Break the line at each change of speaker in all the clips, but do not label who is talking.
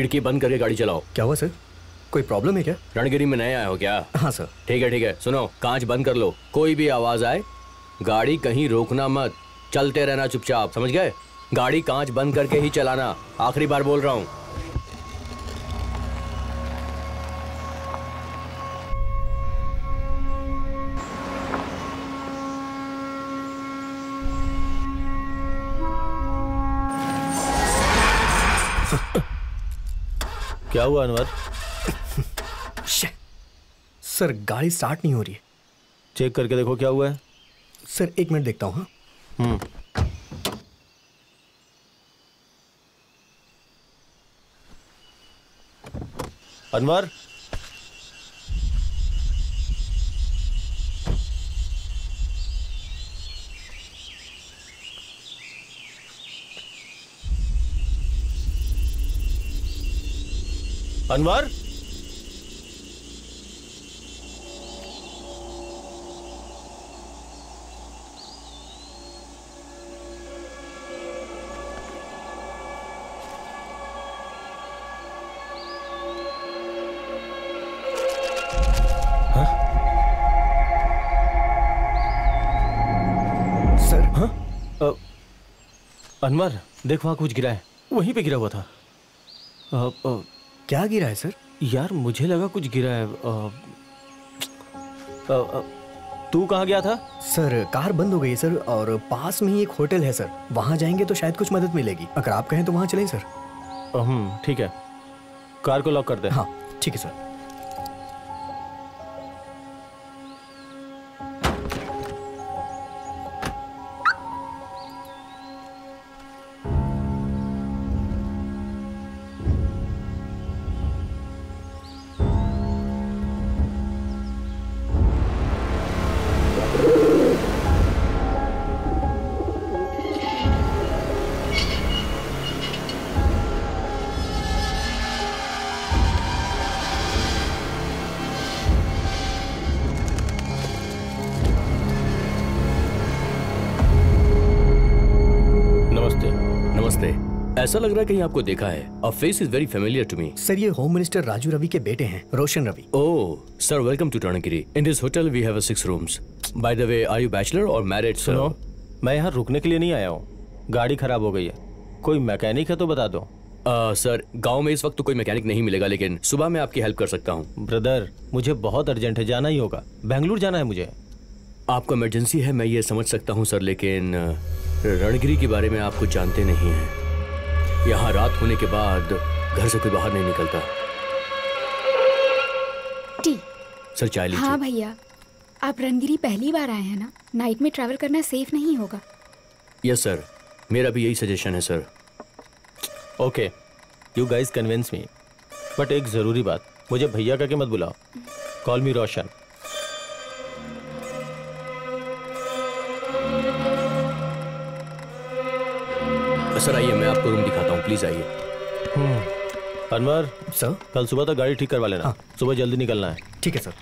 खिड़की बंद करके गाड़ी चलाओ।
क्या हुआ सर, कोई प्रॉब्लम है क्या?
रणगिरी में नए आए हो क्या?
हाँ सर।
ठीक है, सुनो, कांच बंद कर लो। कोई भी आवाज आए गाड़ी कहीं रोकना मत, चलते रहना चुपचाप, समझ गए? गाड़ी कांच बंद करके ही चलाना, आखिरी बार बोल रहा हूँ।
क्या हुआ अनवर?
सर गाड़ी स्टार्ट नहीं हो रही है।
चेक करके देखो क्या हुआ है।
सर 1 मिनट देखता हूँ। हाँ
अनवर, अनवर,
सर।
हाँ? अनवर देख, वहां कुछ गिरा है, वहीं पे गिरा हुआ था।
क्या गिरा है सर?
यार मुझे लगा कुछ गिरा है। तू कहाँ गया था?
सर कार बंद हो गई सर, और पास में ही एक होटल है सर, वहां जाएंगे तो शायद कुछ मदद मिलेगी। अगर आप कहें तो वहां चलें सर।
ठीक है, कार को लॉक कर दे।
हाँ ठीक है सर।
ऐसा लग रहा है कहीं आपको देखा है। A face is very familiar to me.
Sir ये होम मिनिस्टर राजू रवि के बेटे हैं, Roshan Ravi.
Oh sir, welcome to Rangiri. In this hotel we have 6 rooms. By the way, are you bachelor or married?
सुनो, मैं यहाँ रुकने के लिए नहीं आया हूँ। गाड़ी खराब हो गई है, कोई मैकेनिक है तो बता दो।
सर गांव में इस वक्त तो कोई मैकेनिक नहीं मिलेगा, लेकिन सुबह मैं आपकी हेल्प कर सकता हूँ।
ब्रदर मुझे बहुत अर्जेंट है, जाना ही होगा, बेंगलुरु जाना है मुझे।
आपको इमरजेंसी है, मैं ये समझ सकता हूँ सर, लेकिन रणगिरी के बारे में आप कुछ जानते नहीं हैं। यहाँ रात होने के बाद घर से कोई बाहर नहीं निकलता।
टी
सर चाय लीजिए।
हाँ भैया, आप रणगिरी पहली बार आए हैं ना, नाइट में ट्रैवल करना सेफ नहीं होगा।
यस सर, मेरा भी यही सजेशन है sir.
Okay, you guys convince me, but एक जरूरी बात, मुझे भैया का के मत बुलाओ, कॉल मी रोशन।
सर आइए, मैं आपको रूम दिखाता हूँ, प्लीज आइए।
अनवर
सर,
कल सुबह तक गाड़ी ठीक करवा लेना।
हाँ।
सुबह जल्दी निकलना है।
ठीक है सर।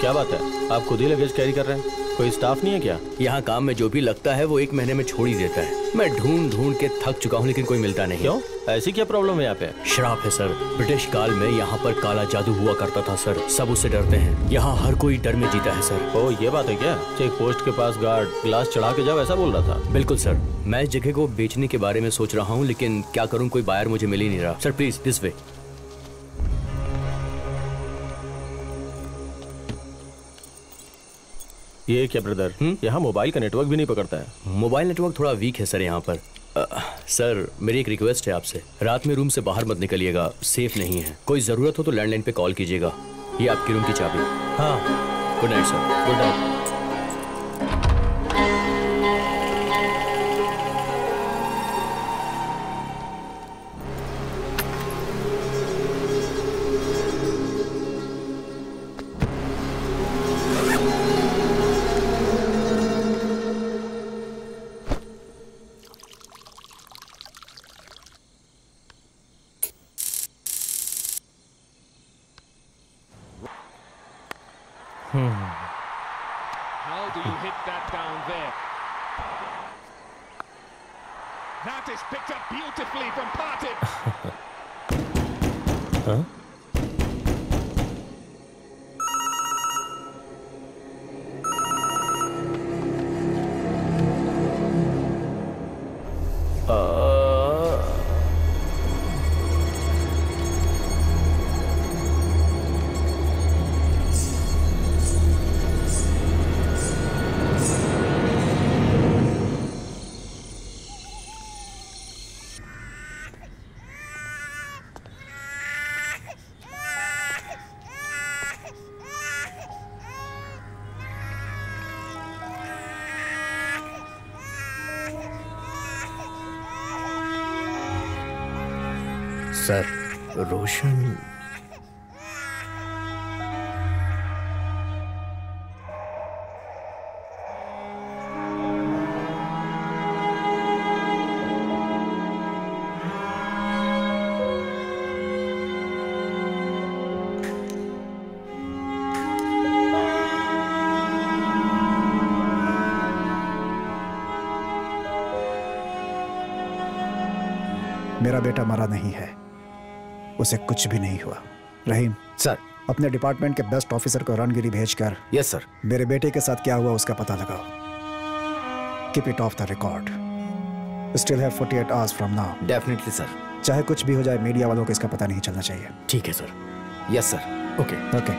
क्या बात है, आप खुद ही लगेज कैरी कर रहे हैं? कोई स्टाफ नहीं है क्या?
यहाँ काम में जो भी लगता है वो 1 महीने में छोड़ ही देता है। मैं ढूंढ ढूंढ के थक चुका हूँ, लेकिन कोई मिलता नहीं।
क्यों, ऐसी क्या प्रॉब्लम है यहाँ पे?
श्राप है सर। ब्रिटिश काल में यहाँ पर काला जादू हुआ करता था सर, सब उससे डरते हैं। यहाँ हर कोई डर में जीता है सर।
ओ ये बात है क्या? चेक पोस्ट के पास गार्ड ग्लास चढ़ा के जाओ, ऐसा बोल रहा था?
बिल्कुल सर, मैं इस जगह को बेचने के बारे में सोच रहा हूँ, लेकिन क्या करूँ, कोई बायर मुझे मिल ही नहीं रहा। Sir please this way.
ये क्या ब्रदर, यहाँ मोबाइल का नेटवर्क भी नहीं पकड़ता है।
मोबाइल नेटवर्क थोड़ा वीक है सर यहाँ पर। सर मेरी एक रिक्वेस्ट है आपसे, रात में रूम से बाहर मत निकलिएगा, सेफ नहीं है। कोई जरूरत हो तो लैंडलाइन पे कॉल कीजिएगा। ये आपकी रूम की चाबी।
हाँ,
good night sir.
Good night.
How do you hit that down there? That is picked up beautifully from Partey.
हाँ?
सर रोशन
मेरा बेटा मरा नहीं है, उसे कुछ भी नहीं हुआ। रहीम
सर,
अपने डिपार्टमेंट के बेस्ट ऑफिसर को रणगिरी भेजकर
यस सर,
मेरे बेटे के साथ क्या हुआ उसका पता लगाओ। Keep it of the record. Still have 48 hours from now.
Definitely sir.
चाहे कुछ भी हो जाए, मीडिया वालों को इसका पता नहीं चलना चाहिए।
ठीक है sir.
Yes sir.
Okay
okay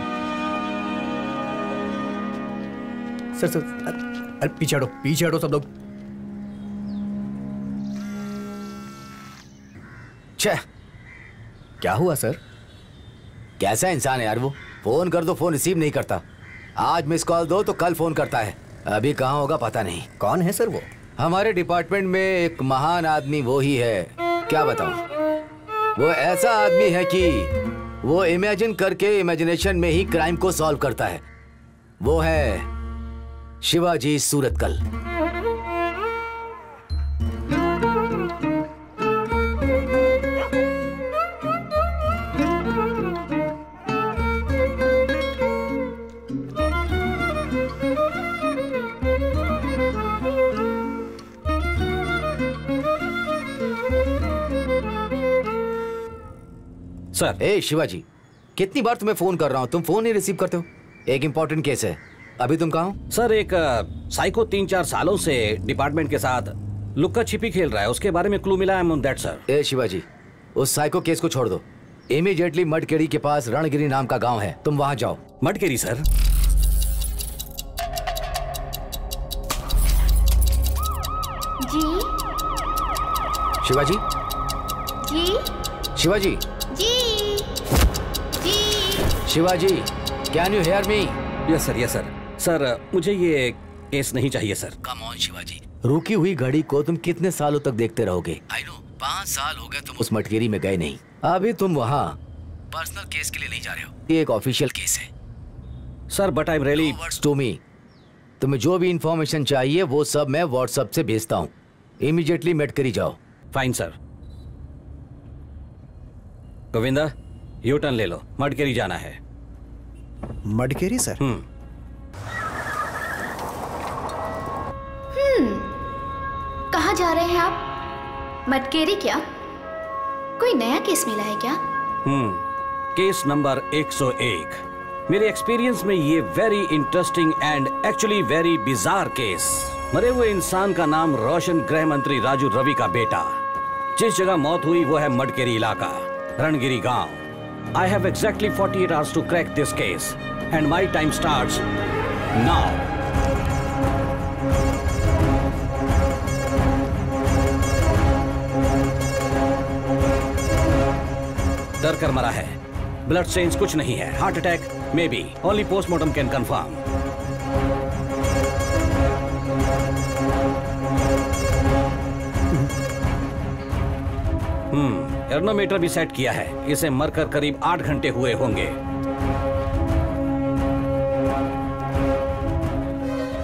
sir. अरे पीछे हटो सब लोग।
छह,
क्या हुआ सर?
कैसा इंसान है यार वो। फोन कर दो, फोन रिसीव नहीं करता। आज मिस कॉल दो तो कल फोन करता है। अभी कहाँ होगा पता नहीं।
कौन है सर वो?
हमारे डिपार्टमेंट में एक महान आदमी वो ही है। क्या बताऊं, वो ऐसा आदमी है कि वो इमेजिन करके इमेजिनेशन में ही क्राइम को सॉल्व करता है। वो है शिवाजी सूरतकल।
सर।
ए शिवाजी, कितनी बार तुम्हें फोन कर रहा हूँ, तुम फोन नहीं रिसीव करते हो। एक इंपॉर्टेंट केस है। अभी तुम कहाँ हो?
सर, एक साइको 3-4 सालों से डिपार्टमेंट के साथ लुक्का छिपी खेल रहा है, उसके बारे में क्लू मिला है ऑन दैट सर।
ए शिवाजी, उस साइको केस को छोड़ दो। इमीडिएटली मडकेरी के पास रणगिरी नाम का गांव है, तुम वहां जाओ।
मडकेरी सर।
जी
शिवाजी,
जी
शिवाजी,
जी जी
Shivaji, can you hear me?
Yes sir, yes sir. Sir, मुझे ये केस नहीं चाहिए सर।
कम ऑन शिवाजी, रुकी हुई घड़ी को तुम कितने सालों तक देखते रहोगे? आई नो, 5 साल हो गए तुम उस मटकेरी में गए नहीं। अभी तुम वहाँ पर्सनल केस के लिए नहीं जा रहे हो, ये एक ऑफिशियल केस है।
Sir, but I am really
words to me. तुम्हें जो भी इंफॉर्मेशन चाहिए वो सब मैं व्हाट्सएप से भेजता हूँ। इमीडिएटली मटकेरी जाओ।
Fine sir. Govinda, U turn ले लो, मडकेरी जाना है।
मडकेरी सर?
कहाँ जा रहे हैं आप? मटकेरी क्या? कोई नया केस मिला है क्या?
Case number 101। मेरे एक्सपीरियंस में ये very interesting and actually very bizarre case. मरे हुए इंसान का नाम रोशन गृह मंत्री राजू रवि का बेटा। जिस जगह मौत हुई वो है मडकेरी इलाका, रणगिरी गांव। I have exactly 48 hours to crack this case and my time starts now. डर कर मरा है, ब्लड स्टेन्स कुछ नहीं है, heart attack may be, only postmortem can confirm. एर्नोमीटर भी सेट किया है, इसे मरकर करीब 8 घंटे हुए होंगे।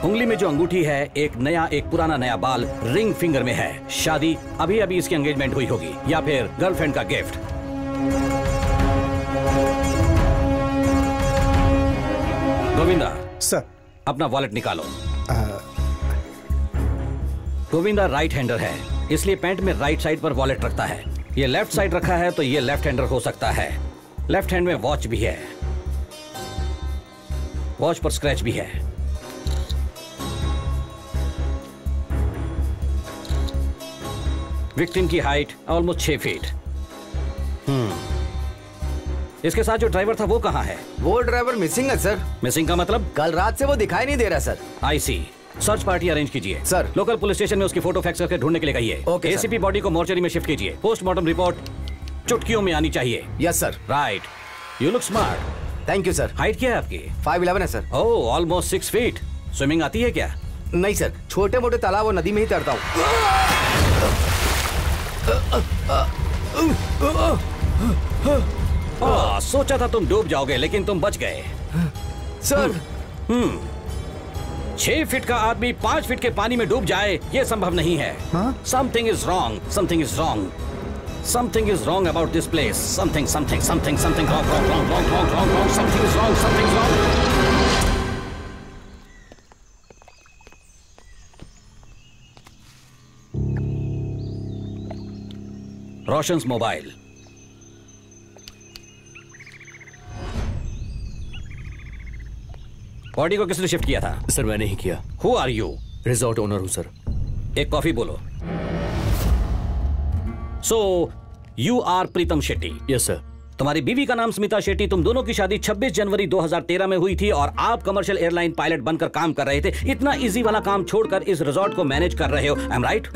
उंगली में जो अंगूठी है, एक नया एक पुराना नया बाल रिंग फिंगर में है। शादी अभी अभी इसकी एंगेजमेंट हुई होगी या फिर गर्लफ्रेंड का गिफ्ट। गोविंदा
सर।
अपना वॉलेट निकालो। गोविंदा राइट हैंडर है, इसलिए पैंट में राइट साइड पर वॉलेट रखता है। ये लेफ्ट साइड रखा है तो ये लेफ्ट हैंडर हो सकता है। लेफ्ट हैंड में वॉच भी है, वॉच पर स्क्रैच भी है। विक्टिम की हाइट ऑलमोस्ट 6 फीट। इसके साथ जो ड्राइवर था वो कहाँ है?
वो ड्राइवर मिसिंग है सर।
मिसिंग का मतलब?
कल रात से वो दिखाई नहीं दे रहा सर।
आई सी। सर्च पार्टी अरेंज कीजिए
सर।
लोकल पुलिस स्टेशन में उसकी फोटो फैक्स करके ढूंढने के लिए कहिए।
ओके
एसीपी बॉडी को मोर्चरी में शिफ्ट कीजिए। पोस्टमार्टम रिपोर्ट चुटकियों में आनी चाहिए।
Yes sir.
Right, you look smart.
Thank you sir.
Height क्या है आपकी?
5'11" है सर।
ओह, ऑलमोस्ट 6 फीट। स्विमिंग आती है क्या?
नहीं सर, छोटे मोटे तालाब और नदी में ही तैरता हूँ।
सोचा था तुम डूब जाओगे लेकिन तुम बच गए
सर।
6 फीट का आदमी 5 फीट के पानी में डूब जाए ये संभव नहीं है। Something is wrong, something is wrong, something is wrong about this place. Something something something something wrong wrong wrong wrong wrong wrong wrong something is wrong, something is wrong. Roshan's mobile. Body को किसने shift किया था?
Sir मैंने ही किया।
Who are you?
Resort owner हूँ sir.
एक coffee बोलो। So you are Pritam Shetty?
Yes sir.
तुम्हारी बीवी का नाम स्मिता शेट्टी। तुम दोनों की शादी 26 जनवरी 2013 में हुई थी और आप कमर्शियल एयरलाइन पायलट बनकर काम कर रहे थे। इतना इजी वाला काम छोड़कर इस रिजॉर्ट को मैनेज कर रहे हो। I am right?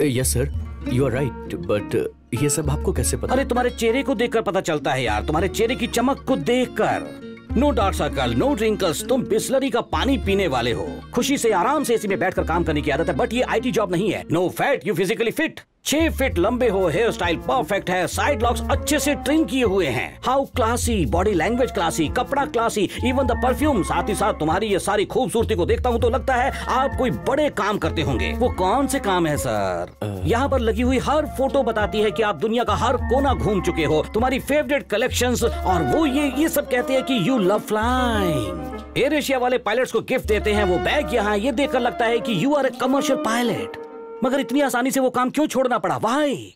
Yes sir, you are right. But ये सब आपको कैसे पता?
अरे तुम्हारे चेहरे को देखकर पता चलता है यार, तुम्हारे चेहरे की चमक को देखकर। No dark circle, no wrinkles, तुम बिस्लरी का पानी पीने वाले हो। खुशी से आराम से एसी में बैठकर काम करने की आदत है। बट ये आईटी जॉब नहीं है। No fat, you physically fit. 6 feet लंबे हो, हेयर स्टाइल परफेक्ट है, साइड लॉक्स अच्छे से ट्रिम किए हुए हैं। How classy, body language classy, कपड़ा क्लासी, इवन द परफ्यूम। साथ ही साथ तुम्हारी ये सारी खूबसूरती को देखता हूँ तो लगता है आप कोई बड़े काम करते होंगे। वो कौन से काम है सर? यहाँ पर लगी हुई हर फोटो बताती है कि आप दुनिया का हर कोना घूम चुके हो। तुम्हारी फेवरेट कलेक्शंस और वो ये सब कहते हैं कि you love flying. Air Asia वाले पायलट्स को गिफ्ट देते हैं वो बैग यहाँ, ये देखकर लगता है कि you are a commercial pilot. मगर इतनी आसानी से वो काम क्यों छोड़ना पड़ा? व्हाई?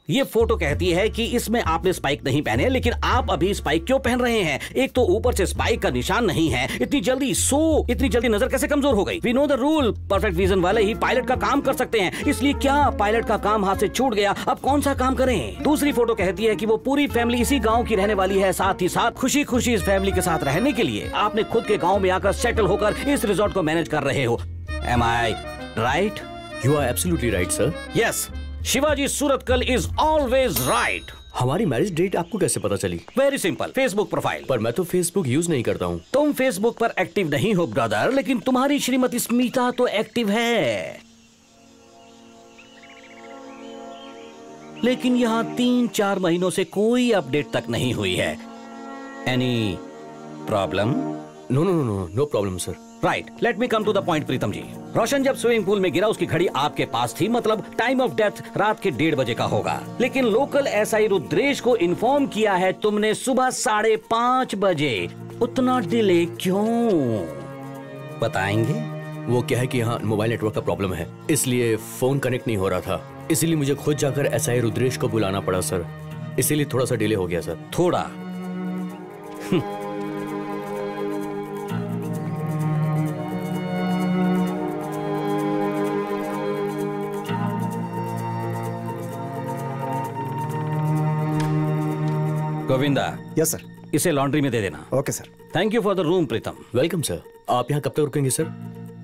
ये फोटो कहती है कि इसमें आपने स्पाइक नहीं पहने, लेकिन आप अभी स्पाइक क्यों पहन रहे हैं? एक तो ऊपर से स्पाइक का निशान नहीं है। इतनी जल्दी नजर कैसे कमजोर हो गई? We know the rule, perfect vision वाले ही पायलट का काम कर सकते हैं। इसलिए क्या पायलट का काम हाथ से छूट गया? अब कौन सा काम करें? दूसरी फोटो कहती है कि वो पूरी फैमिली इसी गाँव की रहने वाली है। साथ ही साथ खुशी खुशी इस फैमिली के साथ रहने के लिए आपने खुद के गाँव में आकर सेटल होकर इस रिजॉर्ट को मैनेज कर रहे हो। Am I right?
You are absolutely right, sir.
Yes, Shivaji Suratkal is always right.
हमारी मैरिज डेट आपको कैसे पता चली?
Very simple, Facebook profile.
पर मैं तो Facebook यूज नहीं करता हूँ।
तुम Facebook पर एक्टिव नहीं हो ब्रदर, लेकिन तुम्हारी श्रीमती स्मिता तो एक्टिव है। लेकिन यहाँ 3-4 महीनों से कोई अपडेट तक नहीं हुई है। Any problem?
No problem sir.
Right, let me come to the point Pritam ji. Roshan जब स्विमिंग पूल में गिरा उसकी घड़ी आपके पास थी, मतलब टाइम ऑफ डेथ रात के 1:30 बजे का होगा। लेकिन लोकल एसआई रुद्रेश को इन्फॉर्म किया है तुमने सुबह 5:30 बजे। उतना डिले क्यों बताएंगे?
वो क्या है कि यहाँ मोबाइल नेटवर्क का प्रॉब्लम है, इसलिए फोन कनेक्ट नहीं हो रहा था। इसीलिए मुझे खुद जाकर एसआई रुद्रेश को बुलाना पड़ा सर। इसीलिए थोड़ा सा डिले हो गया सर।
थोड़ा? गोविंदा।
Yes sir.
इसे लॉन्ड्री में दे देना।
Okay sir.
Thank you for the room Pritam.
Welcome sir. आप यहाँ कब तक रुकेंगे सर?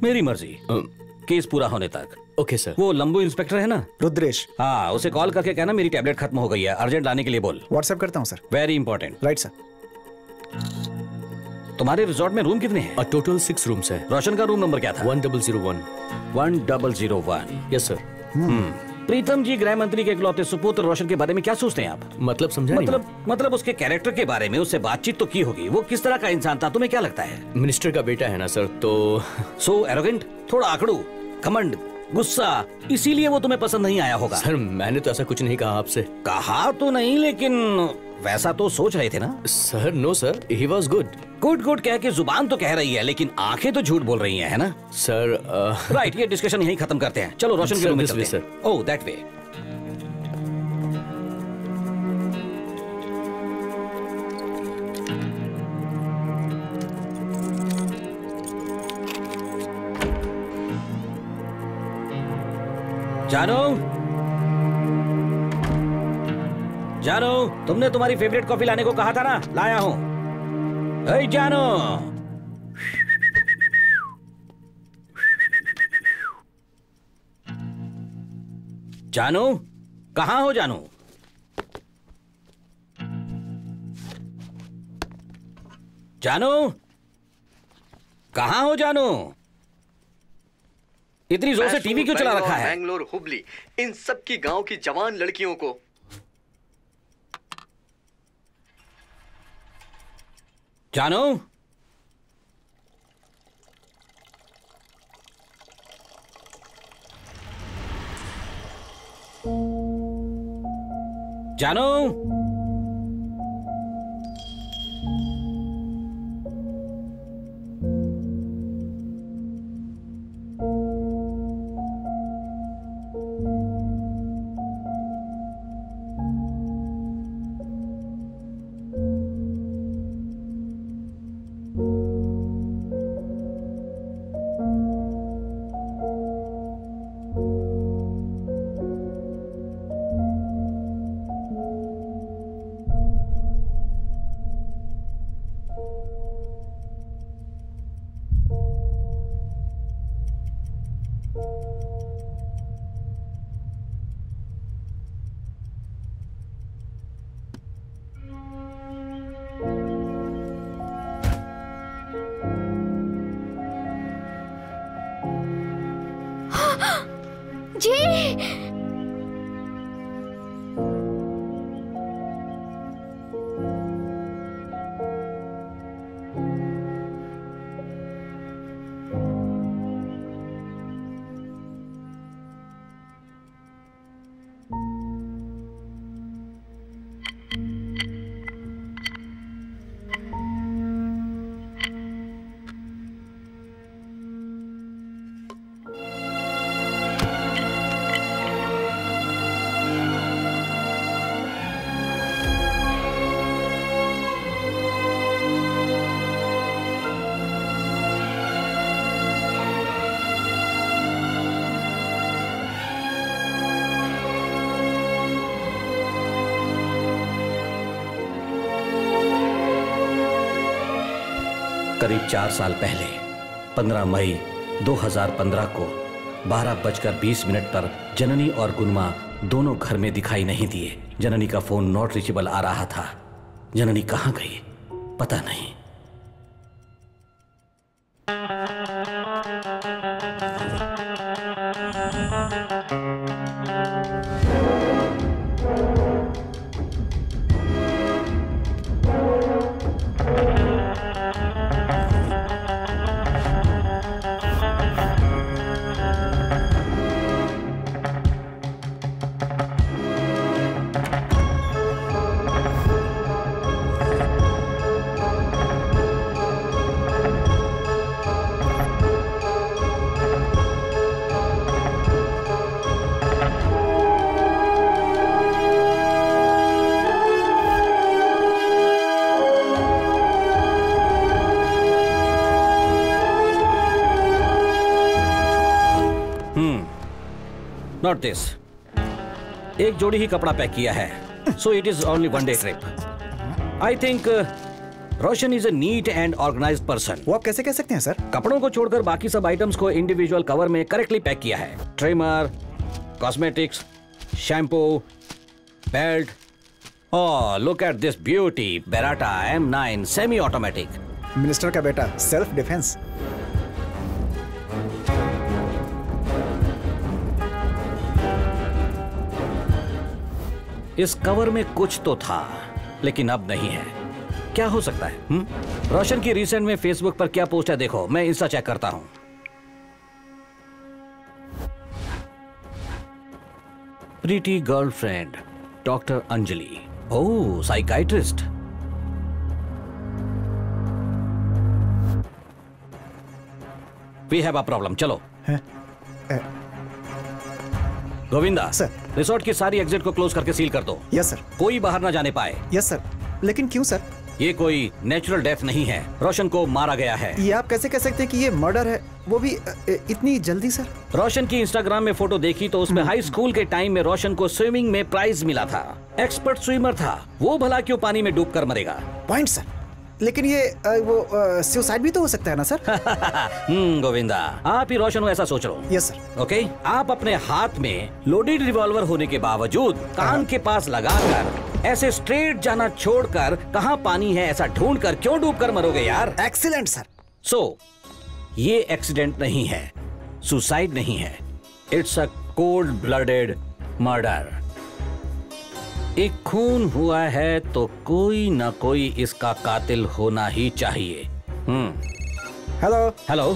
मेरी मर्जी, केस पूरा होने तक।
Okay sir.
वो लंबू इंस्पेक्टर है ना,
रुद्रेश?
हाँ, उसे कॉल करके कहना मेरी टैबलेट खत्म हो गई है, अर्जेंट लाने के लिए बोल।
व्हाट्सएप करता हूँ sir.
Very important.
Right sir.
तुम्हारे रिजॉर्ट में रूम कितने हैं?
टोटल 6 रूम्स है।
रोशन का रूम नंबर क्या था?
1001।
1001।
Yes sir.
प्रीतम जी, गृह मंत्री के इकलौते सुपुत्र रोशन के बारे में क्या सोचते हैं आप?
मतलब समझा नहीं।
मतलब उसके कैरेक्टर के बारे में उससे बातचीत तो की होगी। वो किस तरह का इंसान था, तुम्हें क्या लगता है?
मिनिस्टर का बेटा है ना सर, तो
सो एरोगेंट, थोड़ा आकड़ू, घमंड, गुस्सा, इसीलिए वो तुम्हें पसंद नहीं आया होगा।
सर मैंने तो ऐसा कुछ नहीं कहा आपसे।
कहा तो नहीं, लेकिन वैसा तो सोच रहे थे ना?
Sir no sir, he was good.
Good good कह के जुबान तो कह रही है, लेकिन आंखें तो झूठ बोल रही हैं, है ना?
सर
राइट, ये डिस्कशन यहीं खत्म करते हैं। चलो रोशन के रूम में चलते हैं। ओह, दैट वे। जानो, जानो, तुमने तुम्हारी फेवरेट कॉफी लाने को कहा था ना, लाया हूं। ए जानो, जानो, कहां हो जानो? जानो, कहां हो जानो? इतनी जोर से टीवी क्यों चला रखा है?
बैंगलोर, हुबली, इन सब की गांव की जवान लड़कियों को।
जानो, जानो,
जी,
करीब 4 साल पहले 15 मई 2015 को 12:20 पर जननी और गुनमा दोनों घर में दिखाई नहीं दिए। जननी का फोन नॉट रीचेबल आ रहा था। जननी कहां गई पता नहीं। Not this. एक जोड़ी ही कपड़ा पैक किया है, so it is only one day trip. I think Roshan is a neat and organised person.
वो आप कैसे कह सकते हैं सर?
कपड़ों को छोड़कर बाकी सब आइटम्स को इंडिविजुअल कवर में करेक्टली पैक किया है। Trimmer, cosmetics, shampoo, belt. Oh, look at this beauty, Beretta M9 semi automatic.
Minister का बेटा, सेल्फ डिफेंस।
इस कवर में कुछ तो था, लेकिन अब नहीं है। क्या हो सकता है? रोशन की रिसेंट में फेसबुक पर क्या पोस्ट है देखो, मैं इंस्टा चेक करता हूं। Pretty girlfriend doctor Anjali. Oh, psychiatrist. We have a problem, चलो।
हैं?
गोविंदा
सर।
रिसोर्ट की सारी एग्जिट को क्लोज करके सील कर दो।
Yes sir.
कोई बाहर ना जाने पाए।
Yes sir. लेकिन क्यों सर?
ये कोई नेचुरल डेथ नहीं है, रोशन को मारा गया है।
ये आप कैसे कह सकते हैं कि ये मर्डर है, वो भी इतनी जल्दी सर?
रोशन की इंस्टाग्राम में फोटो देखी तो उसमें हाई स्कूल के टाइम में रोशन को स्विमिंग में प्राइज मिला था। एक्सपर्ट स्विमर था वो, भला क्यों पानी में डूबकर मरेगा?
Point sir. लेकिन ये वो सुसाइड भी तो हो सकता है ना सर?
गोविंदा, आप ही रोशन हो ऐसा सोच रहा हूँ।
Yes sir.
ओके, आप अपने हाथ में लोडेड रिवॉल्वर होने के बावजूद कान के पास लगाकर ऐसे स्ट्रेट जाना छोड़कर कहाँ पानी है ऐसा ढूंढकर क्यों डूबकर मरोगे यार?
Excellent sir.
सो ये एक्सीडेंट नहीं है, सुसाइड नहीं है, it's a cold blooded murder. एक खून हुआ है तो कोई ना कोई इसका कातिल होना ही चाहिए।
Hello
hello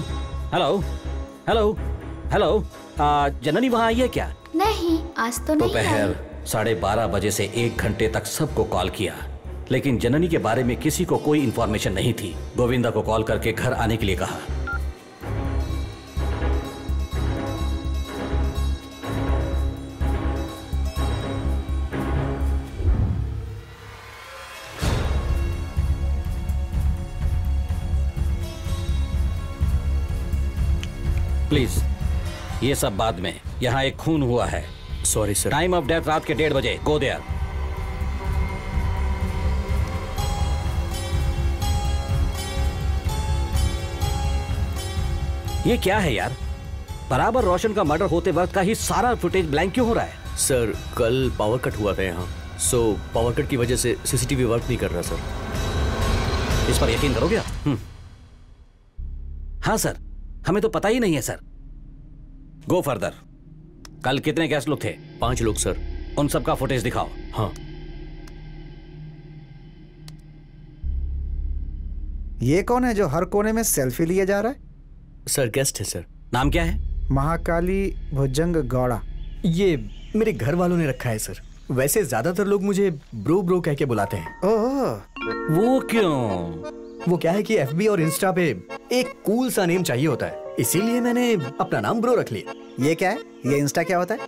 hello hello hello, Janani वहां आई है क्या?
नहीं, आज तो नहीं
दोपहर
आई।
12:30 बजे से 1 घंटे तक सबको कॉल किया, लेकिन जननी के बारे में किसी को कोई इंफॉर्मेशन नहीं थी। गोविंदा को कॉल करके घर आने के लिए कहा। प्लीज, ये सब बाद में, यहाँ एक खून हुआ है।
Sorry sir.
Time of death रात के 1:30 बजे। Go there. ये क्या है यार? बराबर रोशन का मर्डर होते वक्त का ही सारा फुटेज ब्लैंक क्यों हो रहा है?
सर, कल पावर कट हुआ था यहाँ, सो पावर कट की वजह से सीसीटीवी वर्क नहीं कर रहा सर।
इस पर यकीन करोगे आप? हाँ सर, हमें तो पता ही नहीं है सर। Go further. कल कितने गेस्ट लोग थे?
5 लोग सर।
उन सबका फुटेज दिखाओ।
हाँ।
ये कौन है जो हर कोने में सेल्फी लिए जा रहा है?
सर, गेस्ट है सर।
नाम क्या है?
महाकाली भुजंग गौड़ा।
ये मेरे घर वालों ने रखा है सर। वैसे ज्यादातर लोग मुझे ब्रो ब्रो कह के बुलाते हैं।
ओह,
वो क्यों?
वो क्या है कि एफबी और इंस्टा पे एक कूल सा नेम चाहिए होता है, इसीलिए मैंने अपना नाम ब्रो रख लिया।
ये क्या है? ये इंस्टा क्या होता है?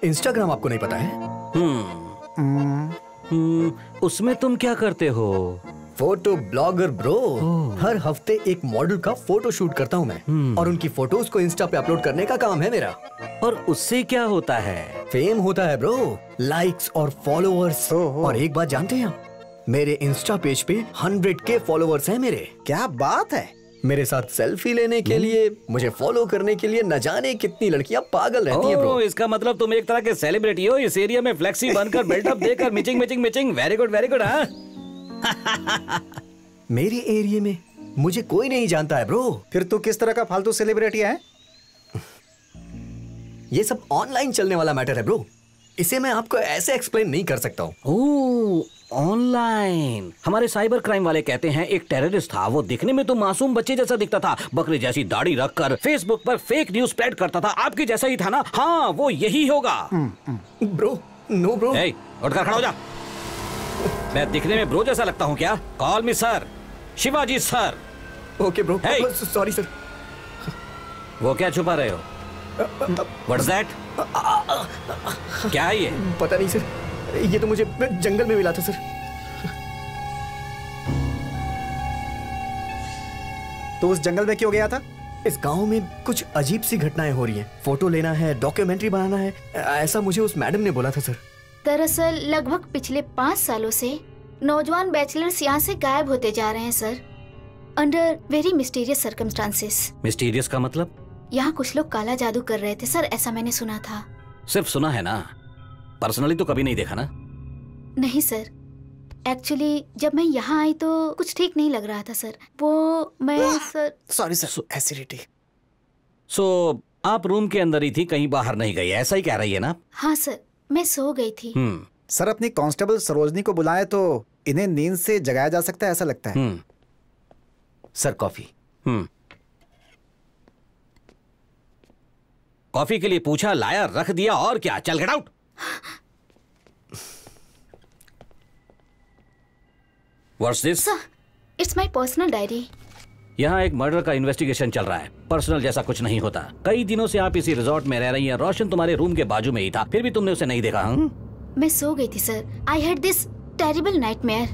इंस्टाग्राम आपको नहीं पता है?
उसमें तुम क्या करते हो?
Photo blogger bro. हर हफ्ते एक मॉडल का फोटो शूट करता हूँ मैं, और उनकी फोटोज को इंस्टा पे अपलोड करने का काम है मेरा।
और उससे क्या होता है?
फेम होता है ब्रो, लाइक्स और फॉलोअर्स। और एक बात जानते हैं आप, मेरे इंस्टा पेज पे 100K फॉलोअर्स हैं मेरे।
क्या बात है!
मेरे साथ सेल्फी लेने के लिए, मुझे फॉलो करने के लिए न जाने कितनी लड़कियां पागल रहती हैं ब्रो।
इसका मतलब तुम एक तरह के सेलिब्रिटी हो इस एरिया में, फ्लेक्सी बनकर बिल्डअप देकर मिचिंग मिचिंग मिचिंग। Very good very good. हाँ,
मेरे एरिया में मुझे कोई नहीं जानता है ब्रो।
फिर तू किस तरह का फालतू सेलिब्रिटी है?
ये सब ऑनलाइन चलने वाला मैटर है ब्रो, इसे मैं आपको ऐसे एक्सप्लेन नहीं कर सकता हूँ।
ओह, ऑनलाइन। हमारे साइबर क्राइम वाले कहते हैं एक टेररिस्ट था, वो दिखने में तो मासूम बच्चे जैसा दिखता था, बकरी जैसी दाढ़ी रखकर फेसबुक पर फेक न्यूज स्प्रेड करता था। आपके जैसा ही था ना? हाँ, वो यही होगा।
Bro, no bro.
उठकर खड़ा हो जा। मैं दिखने में ब्रो जैसा लगता हूँ क्या? कॉल मी sir, Shivaji sir.
Okay bro. Sorry sir.
वो क्या छुपा रहे हो? What's that? क्या है ये?
पता नहीं सर, ये तो मुझे जंगल में मिला था सर।
तो उस जंगल में क्यों गया था?
इस गांव में कुछ अजीब सी घटनाएं हो रही हैं। फोटो लेना है, डॉक्यूमेंट्री बनाना है, ऐसा मुझे उस मैडम ने बोला था सर।
दरअसल लगभग पिछले 5 सालों से नौजवान बैचलर्स यहाँ से गायब होते जा रहे हैं sir, under very mysterious circumstances.
Mysterious का मतलब?
यहाँ कुछ लोग काला जादू कर रहे थे सर, ऐसा मैंने सुना था।
सिर्फ सुना है ना, पर्सनली तो कभी नहीं देखा ना?
नहीं सर, एक्चुअली जब मैं यहाँ आई तो कुछ ठीक नहीं लग रहा था सर। वो मैं सर
सॉरी सर, एसिडिटी।
सो आप रूम के अंदर ही थी, कहीं बाहर नहीं गई, ऐसा ही कह रही है ना?
हाँ सर, मैं सो गई थी।
सर, अपनी कांस्टेबल सरोजनी को बुलाए तो इन्हें नींद से जगाया जा सकता है, ऐसा लगता है।
Sir, coffee.
कॉफी के लिए पूछा, लाया, रख दिया, और क्या? चल get out. What's this?
Sir, it's my personal diary.
यहाँ एक मर्डर का इन्वेस्टिगेशन चल रहा है, पर्सनल जैसा कुछ नहीं होता। कई दिनों से आप इसी रिजॉर्ट में रह रही हैं। रोशन तुम्हारे रूम के बाजू में ही था, फिर भी तुमने उसे नहीं देखा।
मैं सो गई थी sir. I had this terrible nightmare.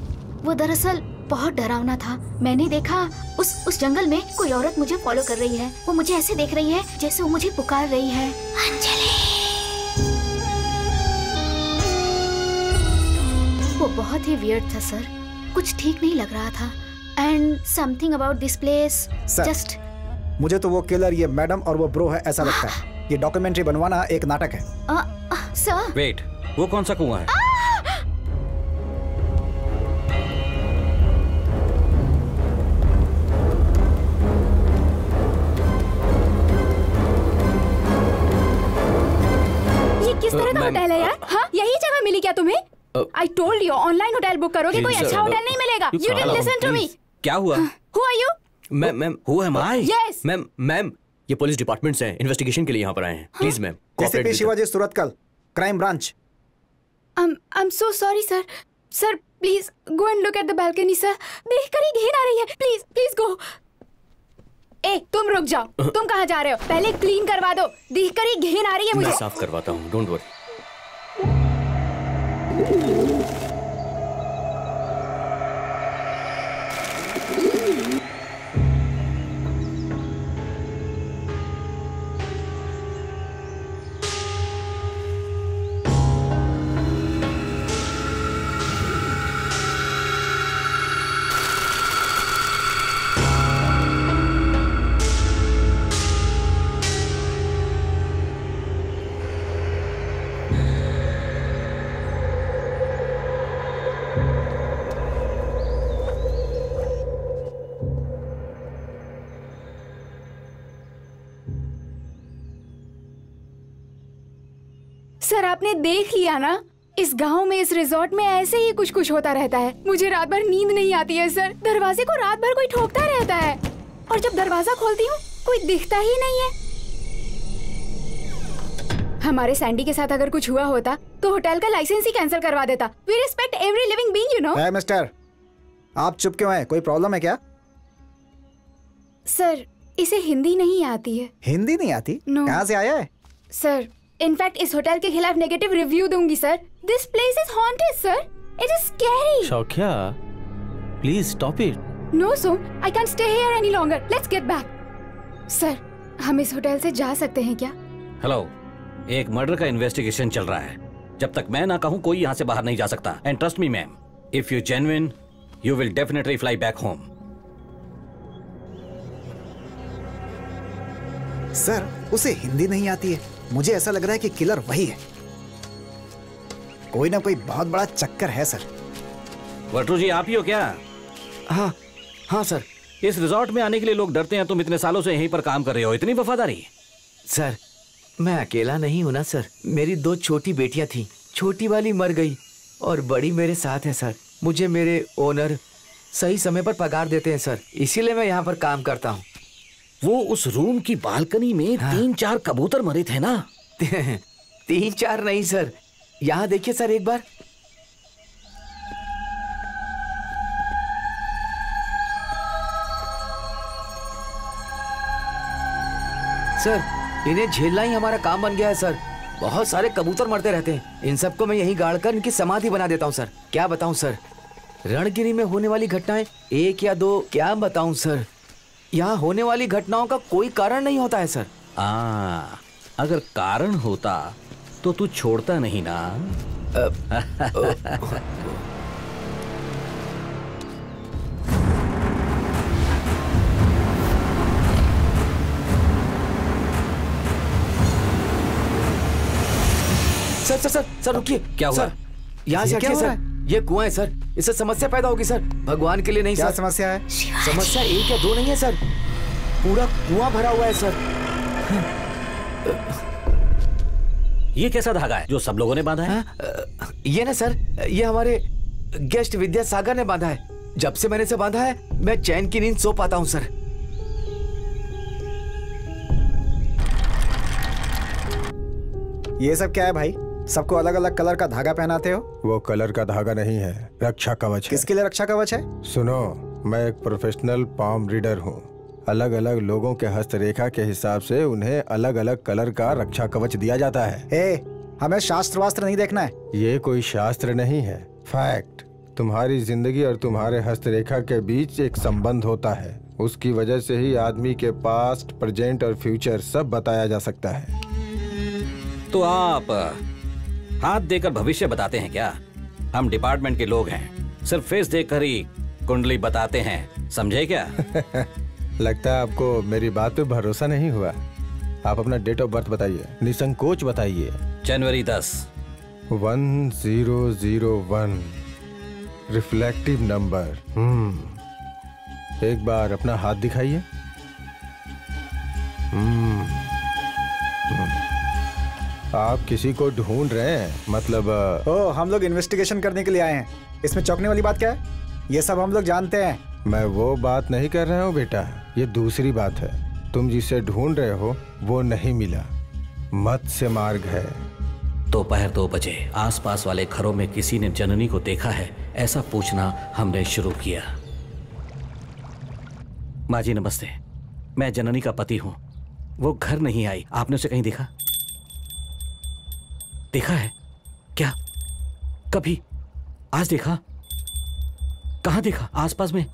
वो दरअसल बहुत डरावना था। मैंने देखा उस जंगल में कोई औरत मुझे फॉलो कर रही है। वो मुझे ऐसे देख रही है जैसे वो मुझे पुकार रही है, अंजलि। वो बहुत ही वियर्ड था सर, कुछ ठीक नहीं लग रहा था। And something about this place just.
मुझे तो वो किलर ये मैडम और वो ब्रो है ऐसा लगता है। ये डॉक्यूमेंट्री बनवाना एक नाटक है।
सर
वेट, वो कौन सा कुआं है?
ये किस तरह का होटल है यार? हाँ, यही जगह मिली क्या तुम्हें? I told you, online hotel book करोगे कोई अच्छा होटल नहीं मिलेगा। You didn't listen to me.
क्या हुआ?
Who are you?
Ma'am
Who am I?
Yes.
Ma'am ये पुलिस डिपार्टमेंट से इन्वेस्टिगेशन के लिए यहाँ पर आए हैं। Please ma'am
ACP Shivaji Surathkal, crime branch.
I'm so sorry sir. Sir, please go and look at the balcony sir. देखकर ही घिन आ रही है। Please go. ए, तुम रुक जाओ। तुम कहाँ जा रहे हो? पहले क्लीन करवा दो। देखकर ही घिन आ रही है मुझे।
मैं साफ करवाता हूँ, डोंट वरी।
सर आपने देख लिया ना, इस गांव में इस रिजॉर्ट में ऐसे ही कुछ होता रहता है। मुझे रात भर नींद नहीं आती है सर। दरवाजे को रात भर कोई ठोकता रहता है और जब दरवाजा खोलती हूँ कोई दिखता ही नहीं है। हमारे सैंडी के साथ अगर कुछ हुआ होता तो होटल का लाइसेंस ही कैंसिल करवा देता। We respect every living being, you know.
Mister, आप चुप क्यों हैं? कोई प्रॉब्लम है क्या?
सर इसे हिंदी नहीं आती है।
हिंदी नहीं आती?
No.
कहाँ से आया है?
सर इनफैक्ट इस होटल के खिलाफ नेगेटिव रिव्यू दूंगी sir. This place is haunted sir. It is scary.
Saukhya, please stop it.
No Som, I can stay here any longer. Let's get back. Sir हम इस होटल से जा सकते हैं क्या?
हेलो, एक मर्डर का इन्वेस्टिगेशन चल रहा है। जब तक मैं ना कहूं कोई यहाँ से बाहर नहीं जा सकता। And trust me ma'am, if you genuine you will definitely fly back home.
Sir उसे हिंदी नहीं आती है। मुझे ऐसा लग रहा है कि किलर वही है। कोई ना कोई बहुत बड़ा चक्कर है सर।
वर्टू जी, आप ही हो क्या?
हाँ सर।
इस रिजॉर्ट में आने के लिए लोग डरते हैं। तुम इतने सालों से यहीं पर काम कर रहे हो, इतनी वफादारी?
सर मैं अकेला नहीं हूं ना सर। मेरी 2 छोटी बेटियां थी। छोटी वाली मर गई और बड़ी मेरे साथ है सर। मुझे मेरे ओनर सही समय पर पगार देते हैं सर, इसीलिए मैं यहाँ पर काम करता हूँ।
वो उस रूम की बालकनी में 3-4 कबूतर मरे थे ना?
3-4 नहीं सर, यहाँ देखिए सर एक बार। सर इन्हें झेलना ही हमारा काम बन गया है सर। बहुत सारे कबूतर मरते रहते हैं। इन सबको मैं यहीं गाड़कर इनकी समाधि बना देता हूँ सर। क्या बताऊँ सर, रणगिरी में होने वाली घटनाएं 1 या 2 क्या बताऊँ सर। यहाँ होने वाली घटनाओं का कोई कारण नहीं होता है सर।
अगर कारण होता तो तू छोड़ता नहीं ना।
सर रुकिए।
क्या हुआ?
सर यहाँ से हटिए सर। ये कुआं है सर, इससे समस्या पैदा होगी सर। भगवान के लिए नहीं
क्या
सर।
समस्या है?
समस्या 1 या 2 नहीं है सर, पूरा कुआं भरा हुआ है सर।
ये कैसा धागा है जो सब लोगों ने बांधा है?
ये ना सर, ये हमारे गेस्ट विद्यासागर ने बांधा है। जब से मैंने इसे बांधा है मैं चैन की नींद सो पाता हूँ सर।
ये सब क्या है भाई? सबको अलग अलग कलर का धागा पहनाते हो?
वो कलर का धागा नहीं है, रक्षा कवच है।
किसके लिए रक्षा कवच है?
सुनो, मैं एक प्रोफेशनल पाम रीडर हूँ। अलग अलग लोगों के हस्तरेखा के हिसाब से उन्हें अलग अलग कलर का रक्षा कवच दिया जाता है।
हमें शास्त्र वास्त्र नहीं देखना है।
ये कोई शास्त्र नहीं है, फैक्ट। तुम्हारी जिंदगी और तुम्हारे हस्तरेखा के बीच एक संबंध होता है। उसकी वजह से ही आदमी के पास्ट, प्रेजेंट और फ्यूचर सब बताया जा सकता है।
तो आप हाथ देकर भविष्य बताते हैं क्या? हम डिपार्टमेंट के लोग हैं, सिर्फ फेस देखकर ही कुंडली बताते हैं, समझे क्या?
लगता है आपको मेरी बात पे भरोसा नहीं हुआ। आप अपना डेट ऑफ बर्थ बताइए, निसंकोच बताइए।
जनवरी 10।
1001 रिफ्लेक्टिव नंबर। एक बार अपना हाथ दिखाइए। आप किसी को ढूंढ रहे हैं मतलब?
हम लोग इन्वेस्टिगेशन करने के लिए आए हैं। इसमें चौंकने वाली बात क्या है? ये सब हम लोग जानते हैं।
मैं वो बात नहीं कर रहा हूँ बेटा, ये दूसरी बात है। तुम जिसे ढूंढ रहे हो वो नहीं मिला, मत्स्य मार्ग है।
दोपहर 2 बजे आसपास वाले घरों में किसी ने जननी को देखा है, ऐसा पूछना हमने शुरू किया। माँ जी नमस्ते, मैं जननी का पति हूँ। वो घर नहीं आई, आपने उसे कहीं देखा? देखा है क्या? कभी? आज देखा? कहाँ देखा? आसपास में?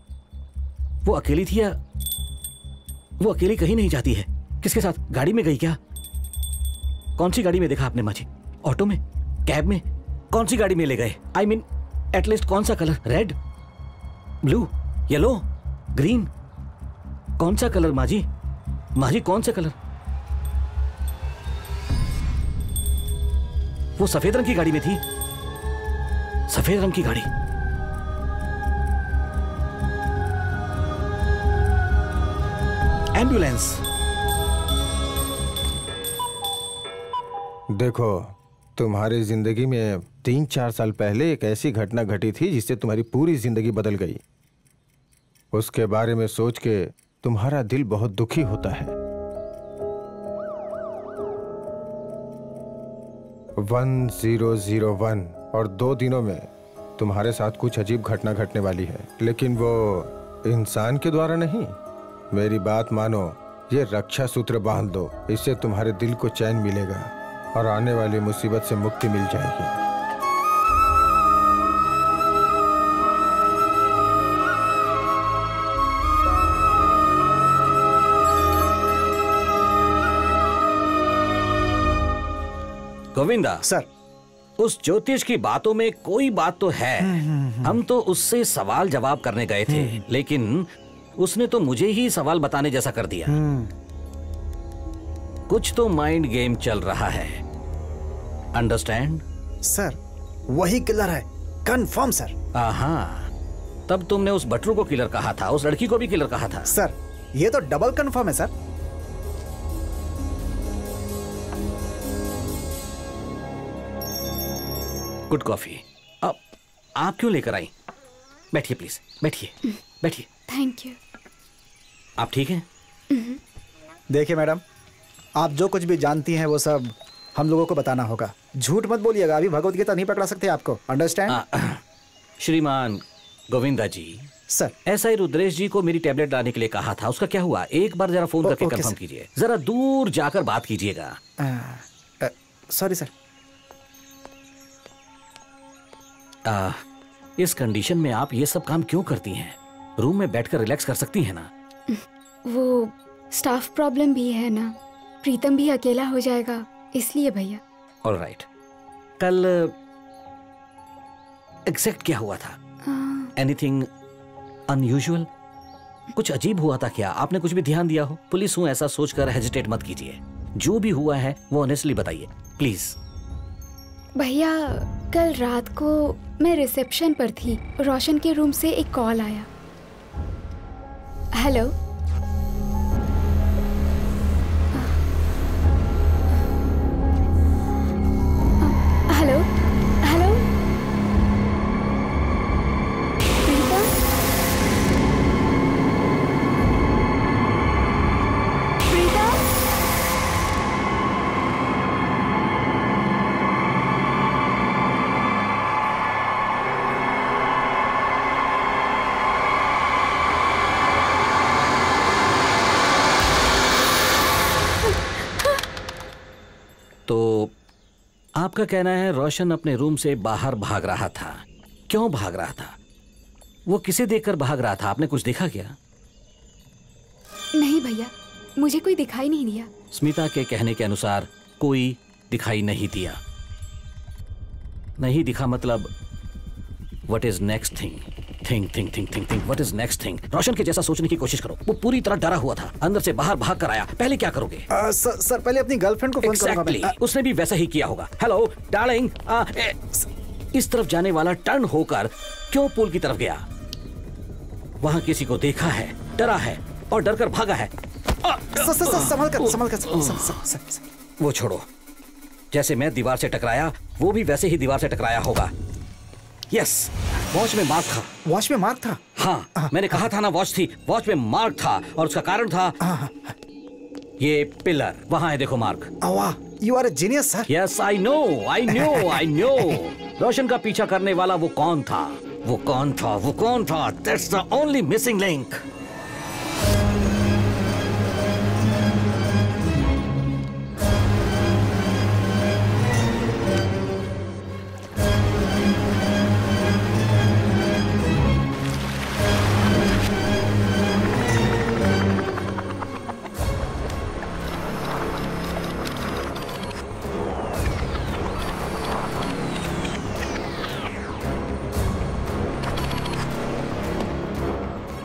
वो अकेली थी या? वो अकेली कहीं नहीं जाती है। किसके साथ? गाड़ी में गई क्या? कौन सी गाड़ी में देखा आपने माँ जी? ऑटो में? कैब में? कौन सी गाड़ी में ले गए? आई मीन एटलीस्ट कौन सा colour? Red, blue, yellow, green? कौन सा कलर माँ जी? माँ जी कौन सा कलर? वो सफेद रंग की गाड़ी में थी। सफेद रंग की गाड़ी। एम्बुलेंस।
देखो, तुम्हारी जिंदगी में 3-4 साल पहले एक ऐसी घटना घटी थी जिससे तुम्हारी पूरी जिंदगी बदल गई। उसके बारे में सोच के तुम्हारा दिल बहुत दुखी होता है। 1001 और 2 दिनों में तुम्हारे साथ कुछ अजीब घटना घटने वाली है, लेकिन वो इंसान के द्वारा नहीं। मेरी बात मानो, ये रक्षा सूत्र बांध दो, इससे तुम्हारे दिल को चैन मिलेगा और आने वाली मुसीबत से मुक्ति मिल जाएगी।
गोविंदा
सर,
उस ज्योतिष की बातों में कोई बात तो है। हम तो उससे सवाल जवाब करने गए थे, लेकिन उसने तो मुझे ही सवाल बताने जैसा कर दिया। कुछ तो माइंड गेम चल रहा है, अंडरस्टैंड?
सर, वही किलर है, कंफर्म सर।
तब तुमने उस बटरू को किलर कहा था, उस लड़की को भी किलर कहा था।
सर, ये तो डबल कंफर्म है सर।
Good coffee. अब आप क्यों लेकर आई? बैठिए प्लीज, बैठिए बैठिए।
Thank you.
आप ठीक हैं?
देखिए मैडम, आप जो कुछ भी जानती हैं वो सब हम लोगों को बताना होगा। झूठ मत बोलिएगा, अभी भगवत गीता नहीं पकड़ा सकते आपको, अंडरस्टैंड?
श्रीमान गोविंदा जी,
सर,
ऐसा ही रुद्रेश जी को मेरी टैबलेट लाने के लिए कहा था, उसका क्या हुआ? एक बार जरा फोन करके कंफर्म कीजिए, जरा दूर जाकर बात कीजिएगा।
Sorry sir.
इस कंडीशन में आप ये सब काम क्यों करती हैं? रूम में बैठकर रिलैक्स कर सकती हैं ना।
वो स्टाफ प्रॉब्लम भी है ना, प्रीतम भी अकेला हो जाएगा इसलिए भैया।
ऑलराइट। कल एग्जैक्ट क्या हुआ था? Anything unusual? कुछ अजीब हुआ था क्या? आपने कुछ भी ध्यान दिया हो? पुलिस हूं ऐसा सोचकर हेजिटेट मत कीजिए। जो भी हुआ है वो ऑनेस्टली बताइए प्लीज।
भैया, कल रात को मैं रिसेप्शन पर थी, रोशन के रूम से एक कॉल आया। हेलो, हेलो, हेलो, प्रीतम? प्रीतम?
आपका कहना है रोशन अपने रूम से बाहर भाग रहा था। क्यों भाग रहा था? वो किसे देखकर भाग रहा था? आपने कुछ देखा क्या?
नहीं भैया, मुझे कोई दिखाई नहीं दिया।
स्मिता के कहने के अनुसार कोई दिखाई नहीं दिया। नहीं दिखा मतलब what is next thing? Think what is next thing? Roshan के जैसा सोचने की कोशिश करो। वो पूरी तरह डरा हुआ था, अंदर से बाहर भाग कर आया। पहले क्या करोगे?
सर पहले अपनी गर्लफ्रेंड को फोन करूंगा।
उसने भी वैसा ही किया होगा। हेलो डार्लिंग, इस तरफ जाने वाला टर्न होकर क्यों पूल की तरफ गया? वहां किसी को देखा है, डरा है और डर कर भागा है।
संभल कर।
वो छोड़ो, जैसे मैं दीवार से टकराया वो भी वैसे ही दीवार से टकराया होगा। यस, वॉच में मार्क था।
वॉच में मार्क था?
हाँ, मैंने कहा था ना वॉच थी। वॉच में मार्क था और उसका कारण था ये पिलर। वहां है देखो मार्क।
वाह, you are a genius sir.
Yes, I know. Roshan का पीछा करने वाला वो कौन था? That's the only missing link.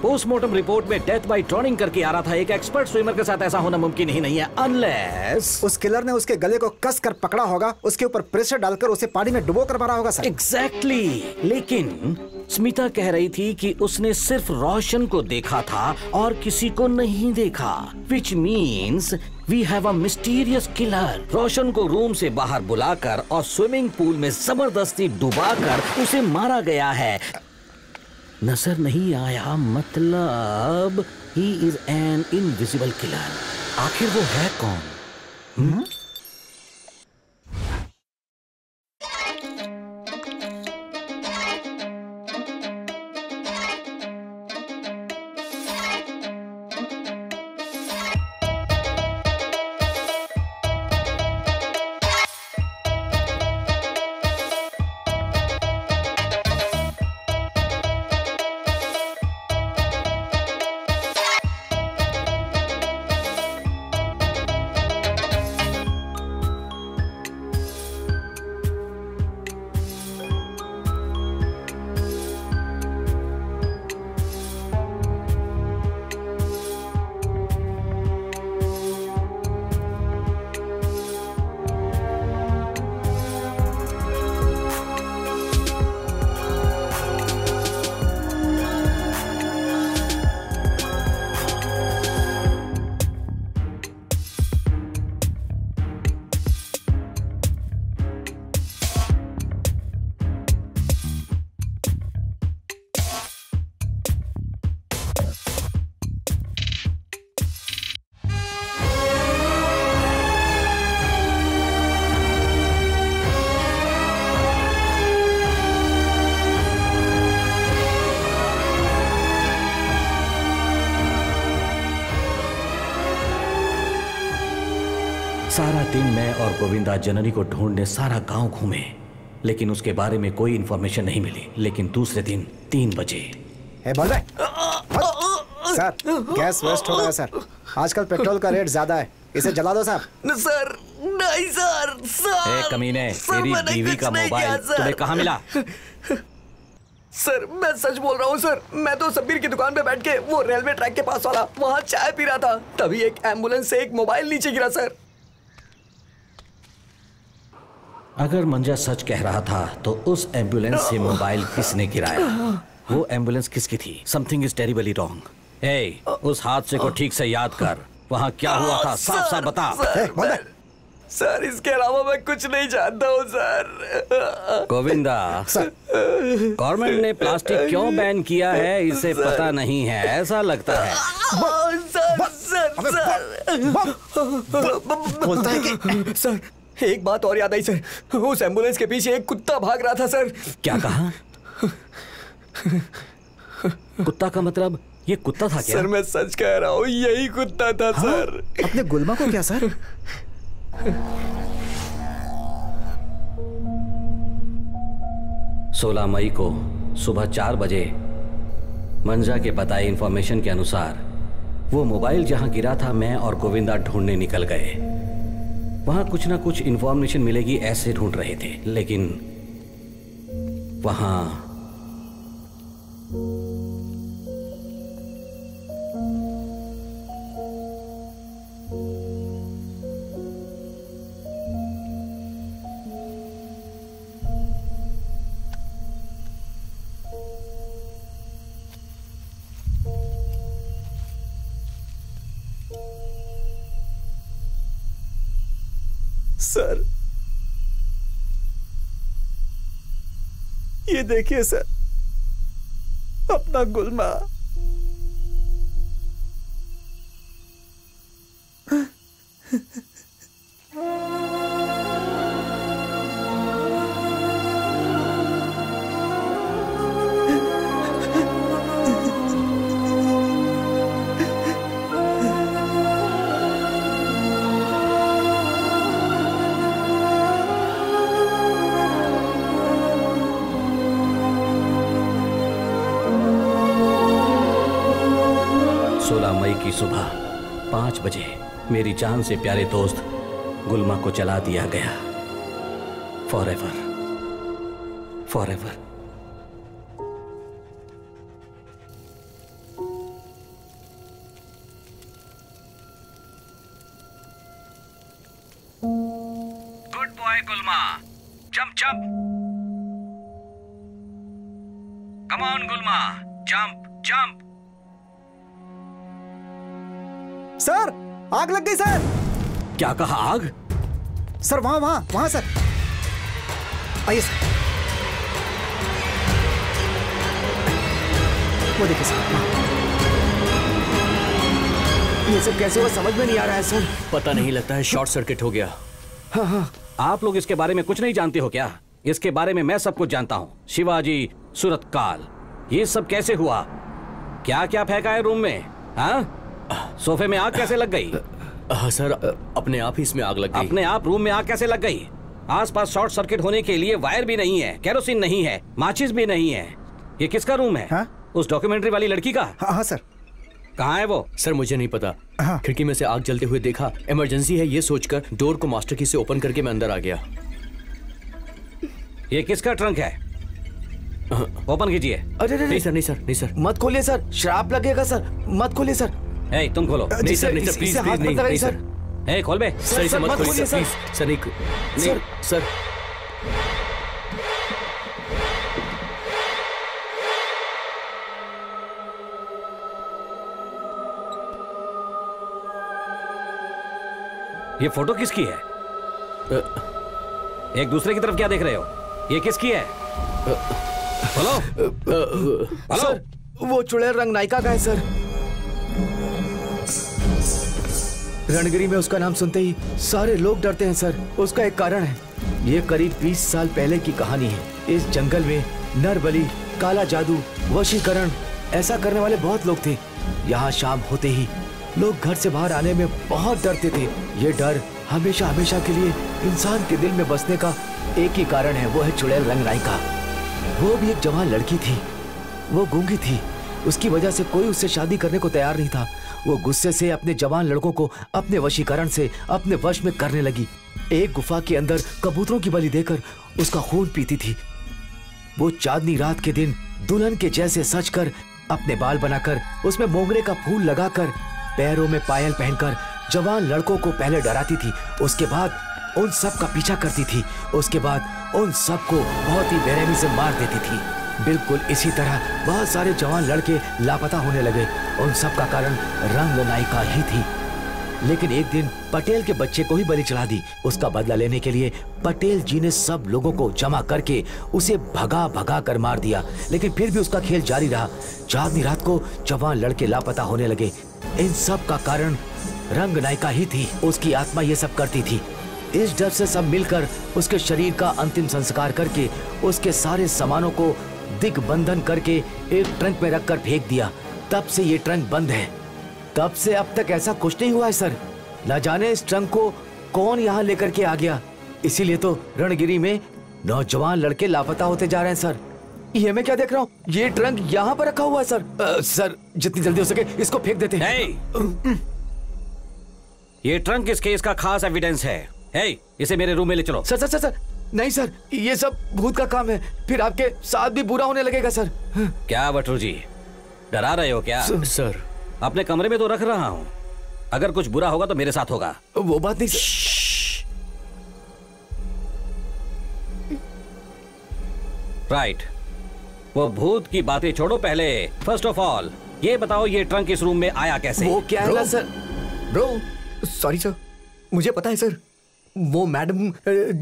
Postmortem report में डेथ बाय ड्राउनिंग करके आ रहा था। एक एक्सपर्ट स्विमर के साथ ऐसा होना मुमकिन ही नहीं है, अनलेस
उस किलर ने उसके गले को कस कर पकड़ा होगा, उसके ऊपर प्रेशर डालकर उसे पानी में डुबो कर मारा होगा सर।
एग्जैक्टली। लेकिन स्मिता कह रही थी कि उसने सिर्फ रोशन को देखा था और किसी को नहीं देखा, which means we have a mysterious killer. Roshan को रूम से बाहर बुलाकर और स्विमिंग पूल में जबरदस्ती डुबाकर उसे मारा गया है। नजर नहीं आया मतलब he is an invisible killer. आखिर वो है कौन? सारा दिन मैं और गोविंदा जननी को ढूंढने सारा गांव घूमे, लेकिन उसके बारे में कोई इंफॉर्मेशन नहीं मिली। लेकिन दूसरे दिन 3 बजे
बोल रहे सर, गैस वेस्ट हो रहा है सर। आजकल पेट्रोल का रेट ज्यादा है, इसे जला दो साहब।
सर नहीं सर।
ए कमीने, तेरी बीवी का मोबाइल तुम्हें कहाँ मिला?
सर मैं सच बोल रहा हूँ सर, मैं तो सब्बीर की दुकान पे बैठ के वो रेलवे ट्रैक के पास वाला वहाँ चाय पी रहा था, तभी एक एम्बुलेंस से एक मोबाइल नीचे गिरा सर।
अगर मंजा सच कह रहा था तो उस एम्बुलेंस से मोबाइल किसने गिराया? वो एम्बुलेंस किसकी थी? Something is terribly wrong. ए, उस हादसे को ठीक से याद कर। वहाँ क्या हुआ था? साफ साफ बता।
सर इसके अलावा मैं कुछ नहीं जानता हूँ सर।
गोविंदा, गवर्नमेंट ने प्लास्टिक क्यों बैन किया है इसे पता नहीं है, ऐसा लगता है।
बोलता है कि सर एक बात और याद आई सर, उस एम्बुलेंस के पीछे एक कुत्ता भाग रहा था सर।
क्या कहा? कुत्ता का मतलब ये कुत्ता था क्या?
सर मैं सच कह रहा हूँ, यही कुत्ता था सर।
अपने गुलमा को क्या सर?
16 मई को सुबह 4 बजे मंजा के बताए इंफॉर्मेशन के अनुसार वो मोबाइल जहां गिरा था मैं और गोविंदा ढूंढने निकल गए। वहां कुछ ना कुछ इंफॉर्मेशन मिलेगी ऐसे ढूंढ रहे थे, लेकिन वहां
सर, ये देखिए सर, अपना गुलमा।
की सुबह 5 बजे मेरी जान से प्यारे दोस्त गुलमा को जला दिया गया। Forever, forever.
गुड बॉय गुलमा, जंप जंप। कम ऑन गुलमा, जंप जंप।
सर, आग लग गई सर।
क्या कहा? आग?
सर वहां वहां वहां सर, आइए सर। वो देखिए सर,
ये सब कैसे हुआ समझ में नहीं आ रहा है सर।
पता नहीं, लगता है शॉर्ट सर्किट हो गया।
हाँ हाँ। आप लोग इसके बारे में कुछ नहीं जानते हो क्या? इसके बारे में मैं सब कुछ जानता हूँ। शिवाजी, सूरतकाल, ये सब कैसे हुआ? क्या क्या फेंका है रूम में? हाँ, सोफे में आग कैसे लग गई?
हाँ सर, अपने आप ही इसमें आग लग गई।
अपने आप रूम में आग कैसे लग गई? आसपास शॉर्ट सर्किट होने के लिए वायर भी नहीं है, केरोसिन नहीं है, माचिस भी नहीं है। ये किसका रूम है?
हाँ?
उस डॉक्यूमेंट्री वाली लड़की का?
हाँ सर।
कहाँ है वो?
सर मुझे नहीं पता।
हाँ।
खिड़की में से आग जलते हुए देखा, इमरजेंसी है ये सोचकर डोर को मास्टर की से ओपन करके मैं अंदर आ गया।
ये किसका ट्रंक है? ओपन कीजिए।
अरे
नहीं सर, नहीं सर, नहीं सर,
मत खोलिए सर, श्राप लगेगा सर, मत खोलिए सर।
ए, तुम खोलो।
नहीं सर, नहीं सर, प्लीज प्लीज, नहीं सर।
ए, खोल बे।
सर मत खोलिए सर, प्लीज सर, नहीं सर।
ये फोटो किसकी है? एक दूसरे की तरफ क्या देख रहे हो? ये किसकी है? हेलो
हेलो, वो चुड़ैल रंग नायिका का है सर। रणगिरी में उसका नाम सुनते ही सारे लोग डरते हैं सर। उसका एक कारण है। ये करीब 20 साल पहले की कहानी है। इस जंगल में नरबली, काला जादू, वशीकरण ऐसा करने वाले बहुत लोग थे। यहाँ शाम होते ही लोग घर से बाहर आने में बहुत डरते थे। ये डर हमेशा हमेशा के लिए इंसान के दिल में बसने का एक ही कारण है, वो है चुड़ैल रंग नायिका। वो भी एक जवान लड़की थी। वो गूंगी थी। उसकी वजह से कोई उससे शादी करने को तैयार नहीं था। वो गुस्से से अपने जवान लड़कों को अपने वशीकरण से अपने वश में करने लगी। एक गुफा के अंदर कबूतरों की बलि देकर उसका खून पीती थी। वो चांदनी रात के दिन दुल्हन के जैसे सजकर, अपने बाल बनाकर, उसमें मोगरे का फूल लगाकर, पैरों में पायल पहनकर जवान लड़कों को पहले डराती थी। उसके बाद उन सब का पीछा करती थी। उसके बाद उन सब को बहुत ही बेरहमी से मार देती थी। बिल्कुल इसी तरह बहुत सारे जवान लड़के लापता होने लगे। उन सब का कारण रंग नायिका ही थी। लेकिन एक दिन पटेल के बच्चे को ही बलि चढ़ा दी। उसका बदला लेने के लिए पटेल जी ने सब लोगों को जमा करके उसे भगा भगा कर मार दिया। लेकिन फिर भी उसका खेल जारी रहा। चांदनी रात को जवान लड़के लापता होने लगे। इन सब का कारण रंग नायिका ही थी। उसकी आत्मा ये सब करती थी। इस डर से सब मिलकर उसके शरीर का अंतिम संस्कार करके उसके सारे सामानों को दिग्बंधन करके एक ट्रंक में रखकर फेंक दिया। तब से ये ट्रंक बंद है। तब से अब तक ऐसा कुछ नहीं हुआ है सर। न जाने इस ट्रंक को कौन यहाँ लेकर के आ गया। इसीलिए तो रणगिरी में नौजवान लड़के लापता होते जा रहे हैं सर। ये मैं क्या देख रहा हूँ? ये ट्रंक यहाँ पर रखा हुआ है सर। सर जितनी जल्दी हो सके इसको फेंक देते हैं।
ये ट्रंक इस केस का खास एविडेंस है। हे, इसे मेरे रूम में ले चलो।
सर सर सर सर नहीं सर, ये सब भूत का काम है, फिर आपके साथ भी बुरा होने लगेगा सर।
क्या बटरू जी, डरा रहे हो क्या?
सर
अपने कमरे में तो रख रहा हूँ, अगर कुछ बुरा होगा तो मेरे साथ होगा।
वो बात नहीं सर।
राइट, वो भूत की बातें छोड़ो, पहले फर्स्ट ऑफ ऑल ये बताओ ये ट्रंक इस रूम में आया कैसे?
वो क्या है सर?
ब्रो सॉरी सर, मुझे पता है सर। वो मैडम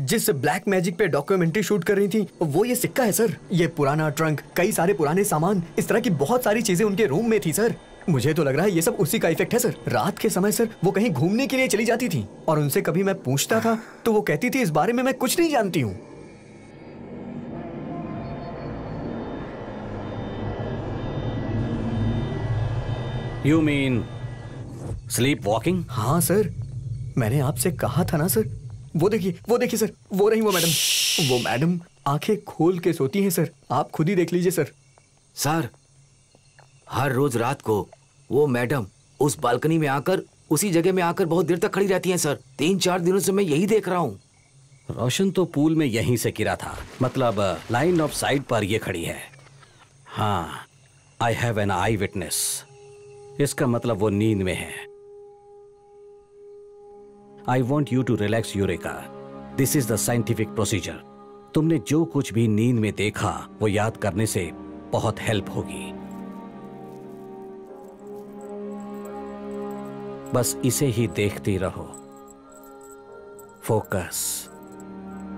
जिस ब्लैक मैजिक पे डॉक्यूमेंट्री शूट कर रही थी, वो ये सिक्का है सर। ये पुराना ट्रंक, कई सारे पुराने सामान, इस तरह की बहुत सारी चीजें उनके रूम में थी सर। मुझे तो लग रहा है ये सब उसी का इफेक्ट है सर। रात के समय सर वो कहीं घूमने के लिए चली जाती थी और उनसे कभी मैं पूछता था तो वो कहती थी इस बारे में मैं कुछ नहीं जानती हूँ।
You mean sleep walking?
हाँ सर, मैंने आपसे कहा था ना सर। वो देखिए सर, वो रही वो मैडम। वो मैडम आंखें खोल के सोती हैं सर, आप खुद ही देख लीजिए सर।
सर हर रोज रात को वो मैडम उस बालकनी में आकर, उसी जगह में आकर बहुत देर तक खड़ी रहती हैं सर। 3-4 दिनों से मैं यही देख रहा हूँ।
रोशन तो पूल में यहीं से गिरा था, मतलब लाइन ऑफ साइट पर ये खड़ी है। हाँ, I have an eyewitness. इसका मतलब वो नींद में है। I want you to relax eureka. This is the scientific procedure. तुमने जो कुछ भी नींद में देखा वो याद करने से बहुत हेल्प होगी। बस इसे ही देखती रहो। फोकस।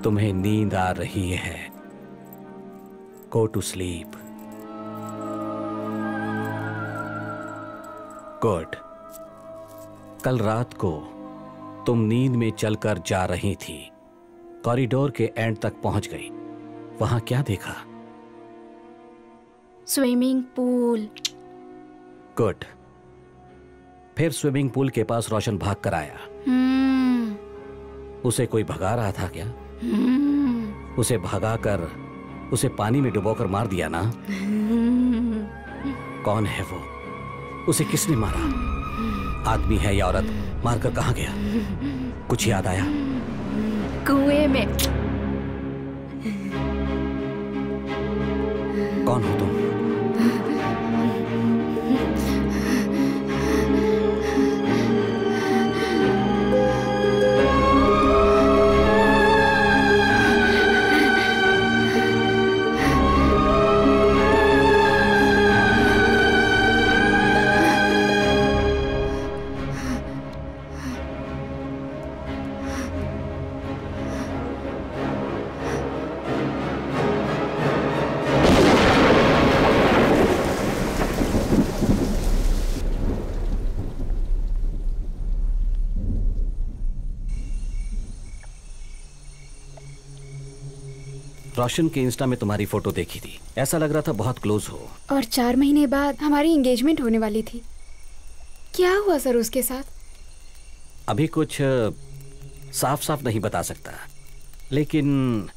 तुम्हें नींद आ रही है, गो टू स्लीप। गुड। कल रात को तुम नींद में चलकर जा रही थी, कॉरिडोर के एंड तक पहुंच गई। वहां क्या देखा?
Swimming pool.
गुड। फिर स्विमिंग पूल के पास रोशन भाग कर आया। उसे कोई भगा रहा था क्या? उसे भगाकर उसे पानी में डुबोकर मार दिया ना? कौन है वो? उसे किसने मारा? आदमी है या औरत? मारकर कहां गया? कुछ याद आया?
कुएं में।
कौन हो तुम? रोशन के इंस्टा में तुम्हारी फोटो देखी थी, ऐसा लग रहा था बहुत क्लोज हो।
और 4 महीने बाद हमारी एंगेजमेंट होने वाली थी। क्या हुआ सर उसके साथ?
अभी कुछ साफ साफ नहीं बता सकता, लेकिन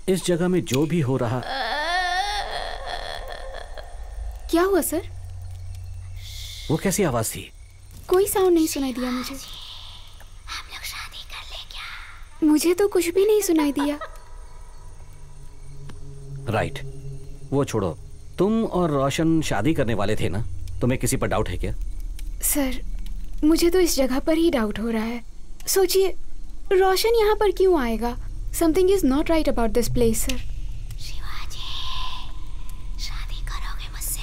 इस जगह में जो भी हो रहा।
क्या हुआ सर?
वो कैसी आवाज थी?
कोई साउंड नहीं सुनाई दिया मुझे। हम लोग शादी कर ले क्या? मुझे तो कुछ भी नहीं सुनाई दिया।
राइट, वो छोड़ो। तुम और रोशन शादी करने वाले थे ना? तुम्हें किसी पर डाउट है क्या?
सर मुझे तो इस जगह पर ही डाउट हो रहा है। सोचिए, रोशन यहाँ पर क्यों आएगा? Something is not right about this place sir.
Shivaji, शादी करोगे मुझसे?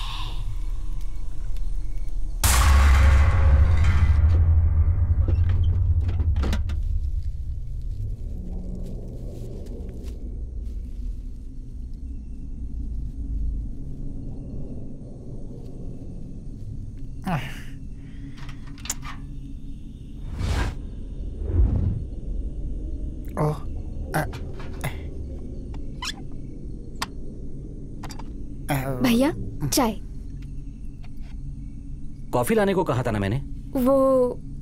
भैया चाय।
कॉफी लाने को कहा था ना मैंने।
वो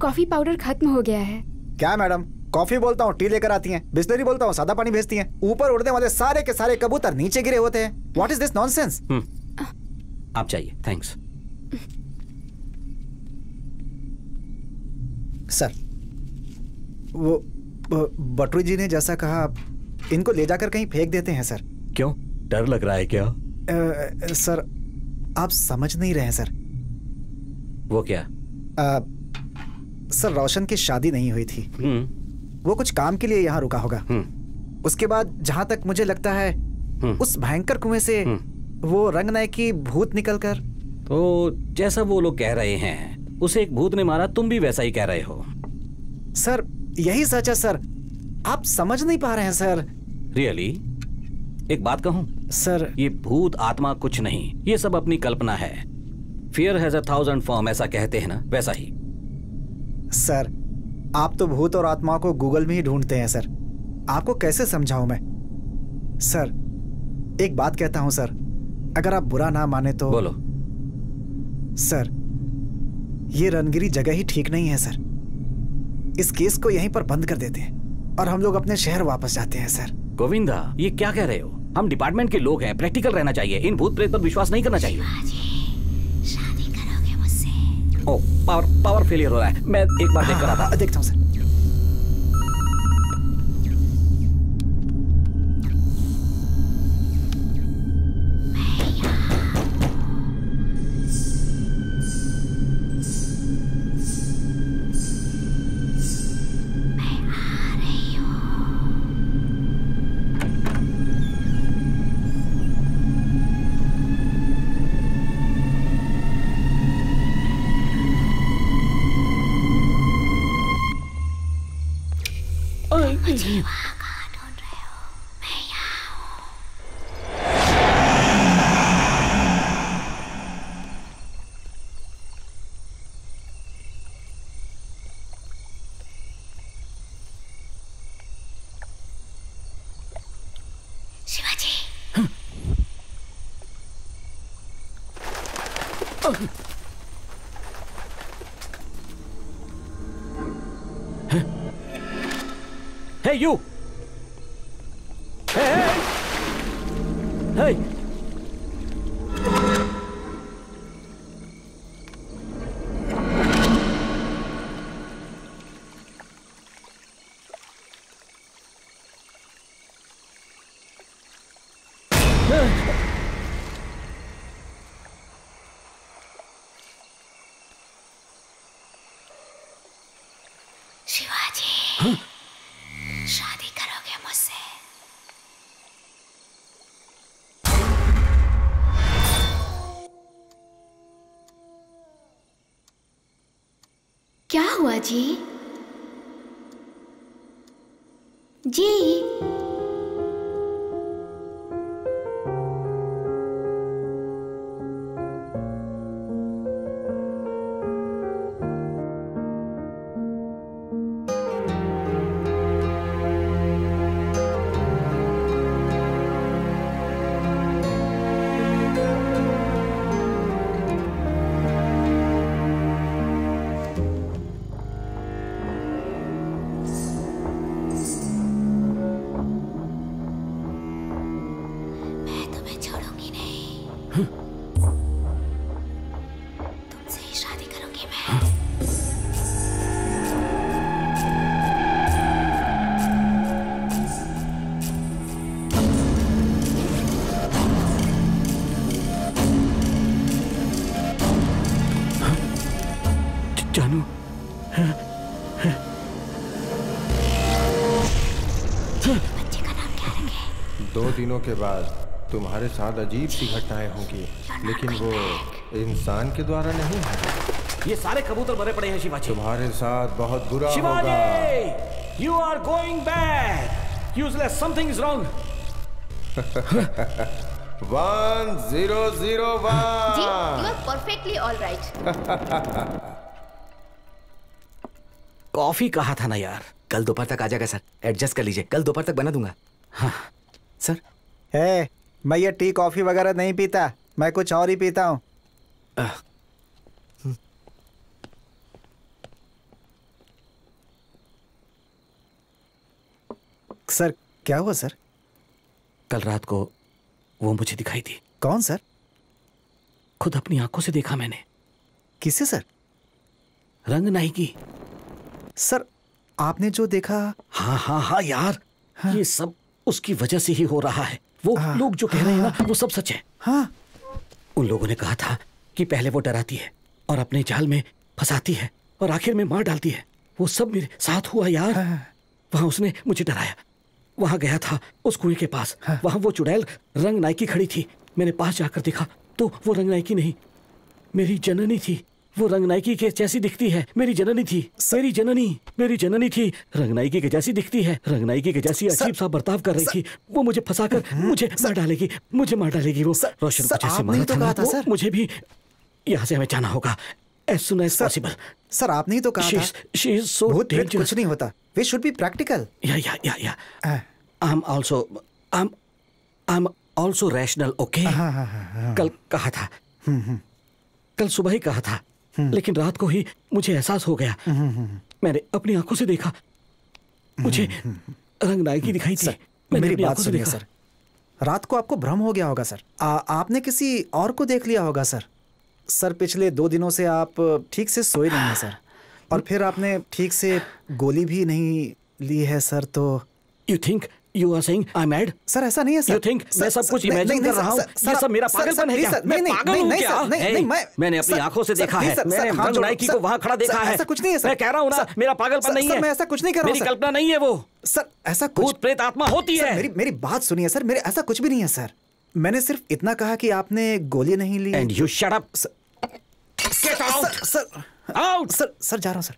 कॉफी पाउडर खत्म हो गया है।
क्या मैडम, कॉफी बोलता हूँ टी लेकर आती हैं, बिस्लरी बोलता हूँ सादा पानी भेजती हैं। ऊपर उड़ने वाले सारे के सारे कबूतर नीचे गिरे होते हैं। What is this nonsense?
आप चाहिए, थैंक्स।
सर, वो बटरू जी ने जैसा कहा, इनको ले जाकर कहीं फेंक देते हैं सर।
क्यों, डर लग रहा है क्या?
सर, आप समझ नहीं रहे हैं सर।
वो क्या?
सर, रोशन की शादी नहीं हुई थी। वो कुछ काम के लिए यहाँ रुका होगा। उसके बाद जहां तक मुझे लगता है उस भयंकर कुएं से वो रंगनायक की भूत निकलकर।
तो जैसा वो लोग कह रहे हैं उसे एक भूत ने मारा, तुम भी वैसा ही कह रहे हो।
सर, यही सच है सर, आप समझ नहीं पा रहे हैं सर।
रियली? एक बात कहूं
सर,
ये भूत आत्मा कुछ नहीं, ये सब अपनी कल्पना है। फियर हैज 1,000 फॉर्म, ऐसा कहते हैं ना, वैसा ही।
सर, आप तो भूत और आत्माओं को गूगल में ही ढूंढते हैं सर। आपको कैसे समझाऊं मैं? सर, एक बात कहता हूं सर, अगर आप बुरा ना माने तो।
बोलो।
सर, ये रनगिरी जगह ही ठीक नहीं है सर। इस केस को यहीं पर बंद कर देते हैं और हम लोग अपने शहर वापस जाते हैं सर।
गोविंदा, ये क्या कह रहे हो? हम डिपार्टमेंट के लोग हैं, प्रैक्टिकल रहना चाहिए। इन भूत प्रेत पर विश्वास नहीं करना चाहिए।
शादी करोगे मुझसे?
ओ, पावर फेलियर हो रहा है। मैं एक बार देख कर आता।
देखता हूँ sir.
Hey, you! Hey! Hey!
Shivaji, शादी करोगे मुझसे? क्या हुआ जी? जी, तुमसे ही शादी करूंगी मैं।
जानू,
बच्चे का नाम क्या रखें?
2 दिनों के बाद तुम्हारे साथ अजीब सी घटनाएं होंगी, लेकिन वो इंसान के द्वारा नहीं है।
ये सारे कबूतर मरे पड़े हैं शिवाजी।
तुम्हारे साथ बहुत बुरा होगा।
Shivaji, you are going bad. Useless, something is wrong.
1001
ji, you are perfectly all right.
Coffee कहा था ना यार, कल दोपहर तक आ जाएगा सर। एडजस्ट कर लीजिए, कल दोपहर तक बना दूंगा। हाँ सर।
हे, मैं ये टी कॉफी वगैरह नहीं पीता, मैं कुछ और ही पीता हूँ। सर क्या हुआ सर?
कल रात को वो मुझे दिखाई दी।
कौन सर?
खुद अपनी आंखों से देखा मैंने।
किसे सर?
रंग नायकी।
सर आपने जो देखा?
हाँ यार, ये सब उसकी वजह से ही हो रहा है। वो लोग जो कह रहे हैं ना, वो सब सच है।
हाँ।
उन लोगों ने कहा था कि पहले वो डराती है और अपने जाल में फंसाती है और आखिर में मार डालती है। वो सब मेरे साथ हुआ यार। वहां उसने मुझे डराया। वहां गया था उस कुएं के पास। वहां वो चुड़ैल रंग नायकी खड़ी थी। मैंने पास जाकर देखा तो वो रंग नायकी नहीं, मेरी जननी थी। वो रंग नायकी के जैसी दिखती है। मेरी जननी थी, मेरी जननी थी। रंग नायकी के जैसी दिखती है, रंग नायकी के जैसी अजीब सा बर्ताव कर रही थी। वो मुझे फंसाकर मुझे मार डालेगी। वो रोशन को जैसे मारा था वो मुझे भी। यहाँ से हमें जाना होगा as soon as possible।
Sir आपने ही तो कहा था
she is so
भूत प्रेत
dangerous।
कुछ नहीं होता। We should be practical।
Yeah। I'm also rational, okay? कल कहा था, कल सुबह ही कहा था, लेकिन रात को ही मुझे एहसास हो गया। मैंने अपनी आंखों से देखा, मुझे रंग नायकी दिखाई थी।
मेरी बात सुनिए सर, रात को आपको भ्रम हो गया होगा सर। आपने किसी और को देख लिया होगा सर। सर पिछले 2 दिनों से आप ठीक से सोए नहीं हैं सर, और फिर आपने ठीक से गोली भी नहीं ली है सर। तो
You think you are saying I'm mad?
Sir ऐसा नहीं है सर।
You think मैं सब कुछ इमेजिन कर रहा हूँ? ये सब मेरा पागलपन है क्या? मैं पागल हूँ क्या? मैंने अपनी आंखों से देखा है। मैंने रंग नायकी को वहाँ खड़ा देखा है।
ऐसा कुछ नहीं है सर।
मैं कह रहा हूँ ना, मेरा पागलपन नहीं है।
मैं ऐसा कुछ नहीं कर रहा हूँ।
मेरी कल्पना नहीं है वो।
सर ऐसा कुछ
भूत प्रेत आत्मा होती है।
मेरी बात सुनिए सर, मेरे ऐसा कुछ भी नहीं है सर। मैंने सिर्फ इतना कहा कि आपने गोली नहीं ली।
And you shut up. Get out.
Sir
out.
Sir जा रहा हूँ सर।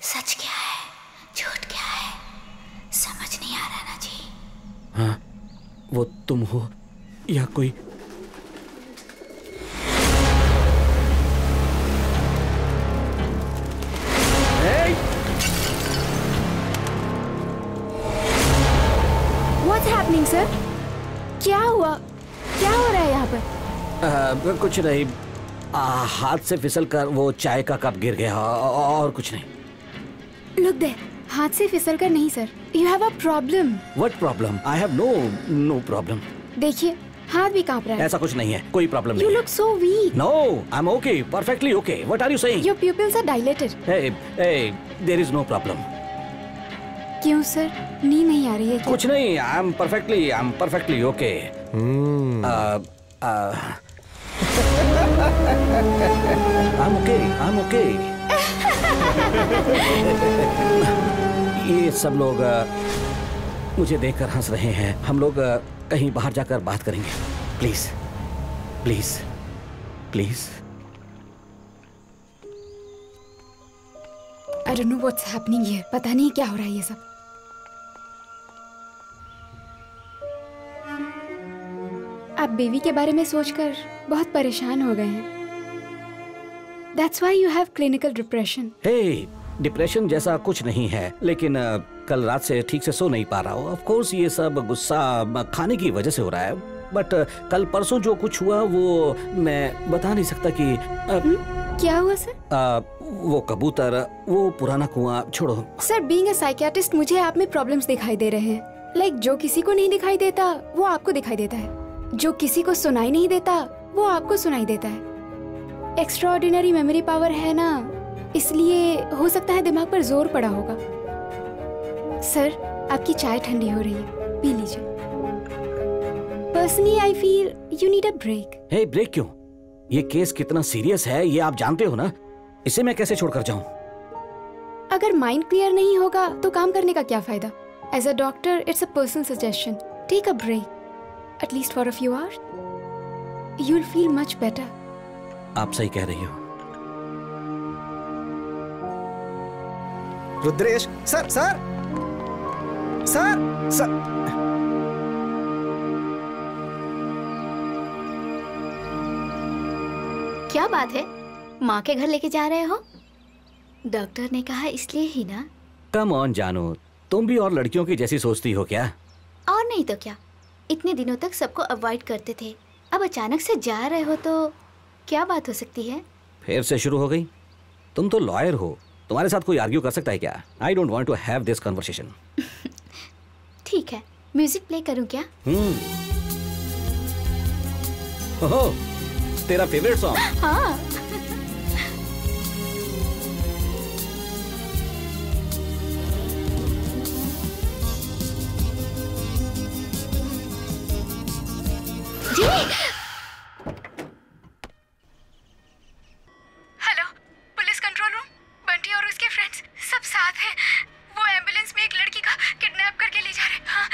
सच क्या है, झूठ क्या है, समझ नहीं आ रहा ना जी।
हाँ, वो तुम हो या कोई?
What's happening, sir? क्या हुआ? क्या हो रहा है यहाँ पर?
कुछ नहीं, हाथ से फिसल कर वो चाय का कप गिर गया और कुछ नहीं।
Look there, हाथ से फिसल कर नहीं sir. You have a problem.
What problem? I have no problem.
देखिए, हाथ भी कांप रहा है।
ऐसा कुछ नहीं है, कोई प्रॉब्लम नहीं।
You look so weak.
No, I'm okay, perfectly okay. What are you saying?
Your pupils are dilated.
Hey, there is no problem.
क्यों सर? नींद नहीं आ रही है क्या?
कुछ नहीं, I'm perfectly okay. I'm okay. ये सब लोग मुझे देखकर हंस रहे हैं। हम लोग कहीं बाहर जाकर बात करेंगे। Please.
I don't know what's happening here. पता नहीं क्या हो रहा है ये सब। आप बेबी के बारे में सोचकर बहुत परेशान हो गए हैं। That's why you have clinical depression.
Hey, depression जैसा कुछ नहीं है, लेकिन कल रात से ठीक से सो नहीं पा रहा हूँ। ऑफ कोर्स ये सब गुस्सा खाने की वजह से हो रहा है, बट कल परसों जो कुछ हुआ वो मैं बता नहीं सकता कि
क्या हुआ सर?
वो कबूतर, वो पुराना कुआं छोड़ो।
सर, बीइंग अ साइकियाट्रिस्ट मुझे आप में प्रॉब्लम्स दिखाई दे रहे हैं। लाइक जो किसी को नहीं दिखाई देता वो आपको दिखाई देता है, जो किसी को सुनाई नहीं देता वो आपको सुनाई देता है। एक्स्ट्राऑर्डिनरी मेमोरी पावर है ना, इसलिए हो सकता है दिमाग पर जोर पड़ा होगा। सर, आपकी चाय ठंडी हो रही है, पी लीजिए। Personally I feel you need a break.
Hey, break क्यों? ये केस कितना सीरियस है ये आप जानते हो ना, इसे मैं कैसे छोड़कर जाऊं?
अगर माइंड क्लियर नहीं होगा तो काम करने का क्या फायदा? As a doctor, it's a personal suggestion. Take a break, at least for a few hours. You'll feel much better.
आप सही कह रही हो।
Rudresh sir sir sir sir
क्या बात है, माँ के घर लेके जा रहे हो? डॉक्टर ने कहा इसलिए ही ना।
कम ऑन जानू, तुम भी और लड़कियों की जैसी सोचती हो क्या?
और नहीं तो क्या, इतने दिनों तक सबको अवॉइड करते थे, अब अचानक से जा रहे हो तो क्या बात हो सकती है?
फिर से शुरू हो गई? तुम तो लॉयर हो, तुम्हारे साथ कोई आर्ग्यू कर सकता है क्या? I don't want to have this conversation.
ठीक है, म्यूजिक प्ले करूं क्या?
ओहो, तेरा फेवरेट सॉन्ग?
हाँ।
Hello, police control room. Bunty और उसके फ्रेंड्स सब साथ हैं। वो एम्बुलेंस में एक लड़की का किडनैप करके ले जा रहे हैं। हाँ,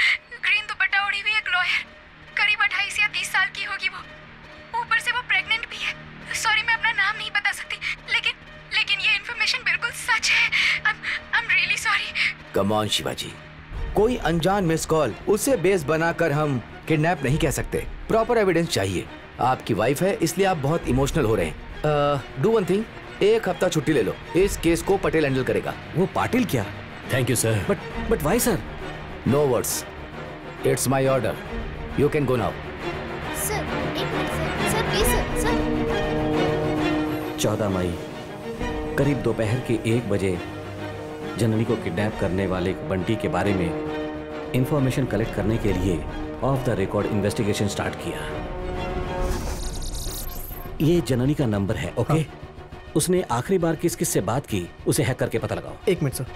ग्रीन दुपट्टा ओढ़ी हुई एक लॉयर, करीब 28 या 30 साल की होगी वो। ऊपर से वो प्रेग्नेंट भी है। सॉरी, मैं अपना नाम नहीं बता सकती, लेकिन ये इन्फॉर्मेशन बिल्कुल सच है। आई am really sorry.
Come on Shivaji, कोई अनजान मिस कॉल उसे बेस बनाकर हम किडनैप नहीं कह सकते। प्रॉपर एविडेंस चाहिए। आपकी वाइफ है इसलिए आप बहुत इमोशनल हो रहे हैं। डू वन थिंग, 1 हफ्ता छुट्टी ले लो। इस केस को पटेल हैंडल करेगा।
वो पाटिल क्या?
Thank you sir.
But why sir?
No words, it's my order. You can go now.
Sir एक मिनट सर प्लीज सर।
14 मई करीब दोपहर के 1 बजे जननी को किडनैप करने वाले बंटी के बारे में इंफॉर्मेशन कलेक्ट करने के लिए of the record investigation start किया। ये जननी का नंबर है, ओके? उसने आखिरी बार किस किस से बात की उसे हैक करके पता लगाओ।
1 मिनट सर।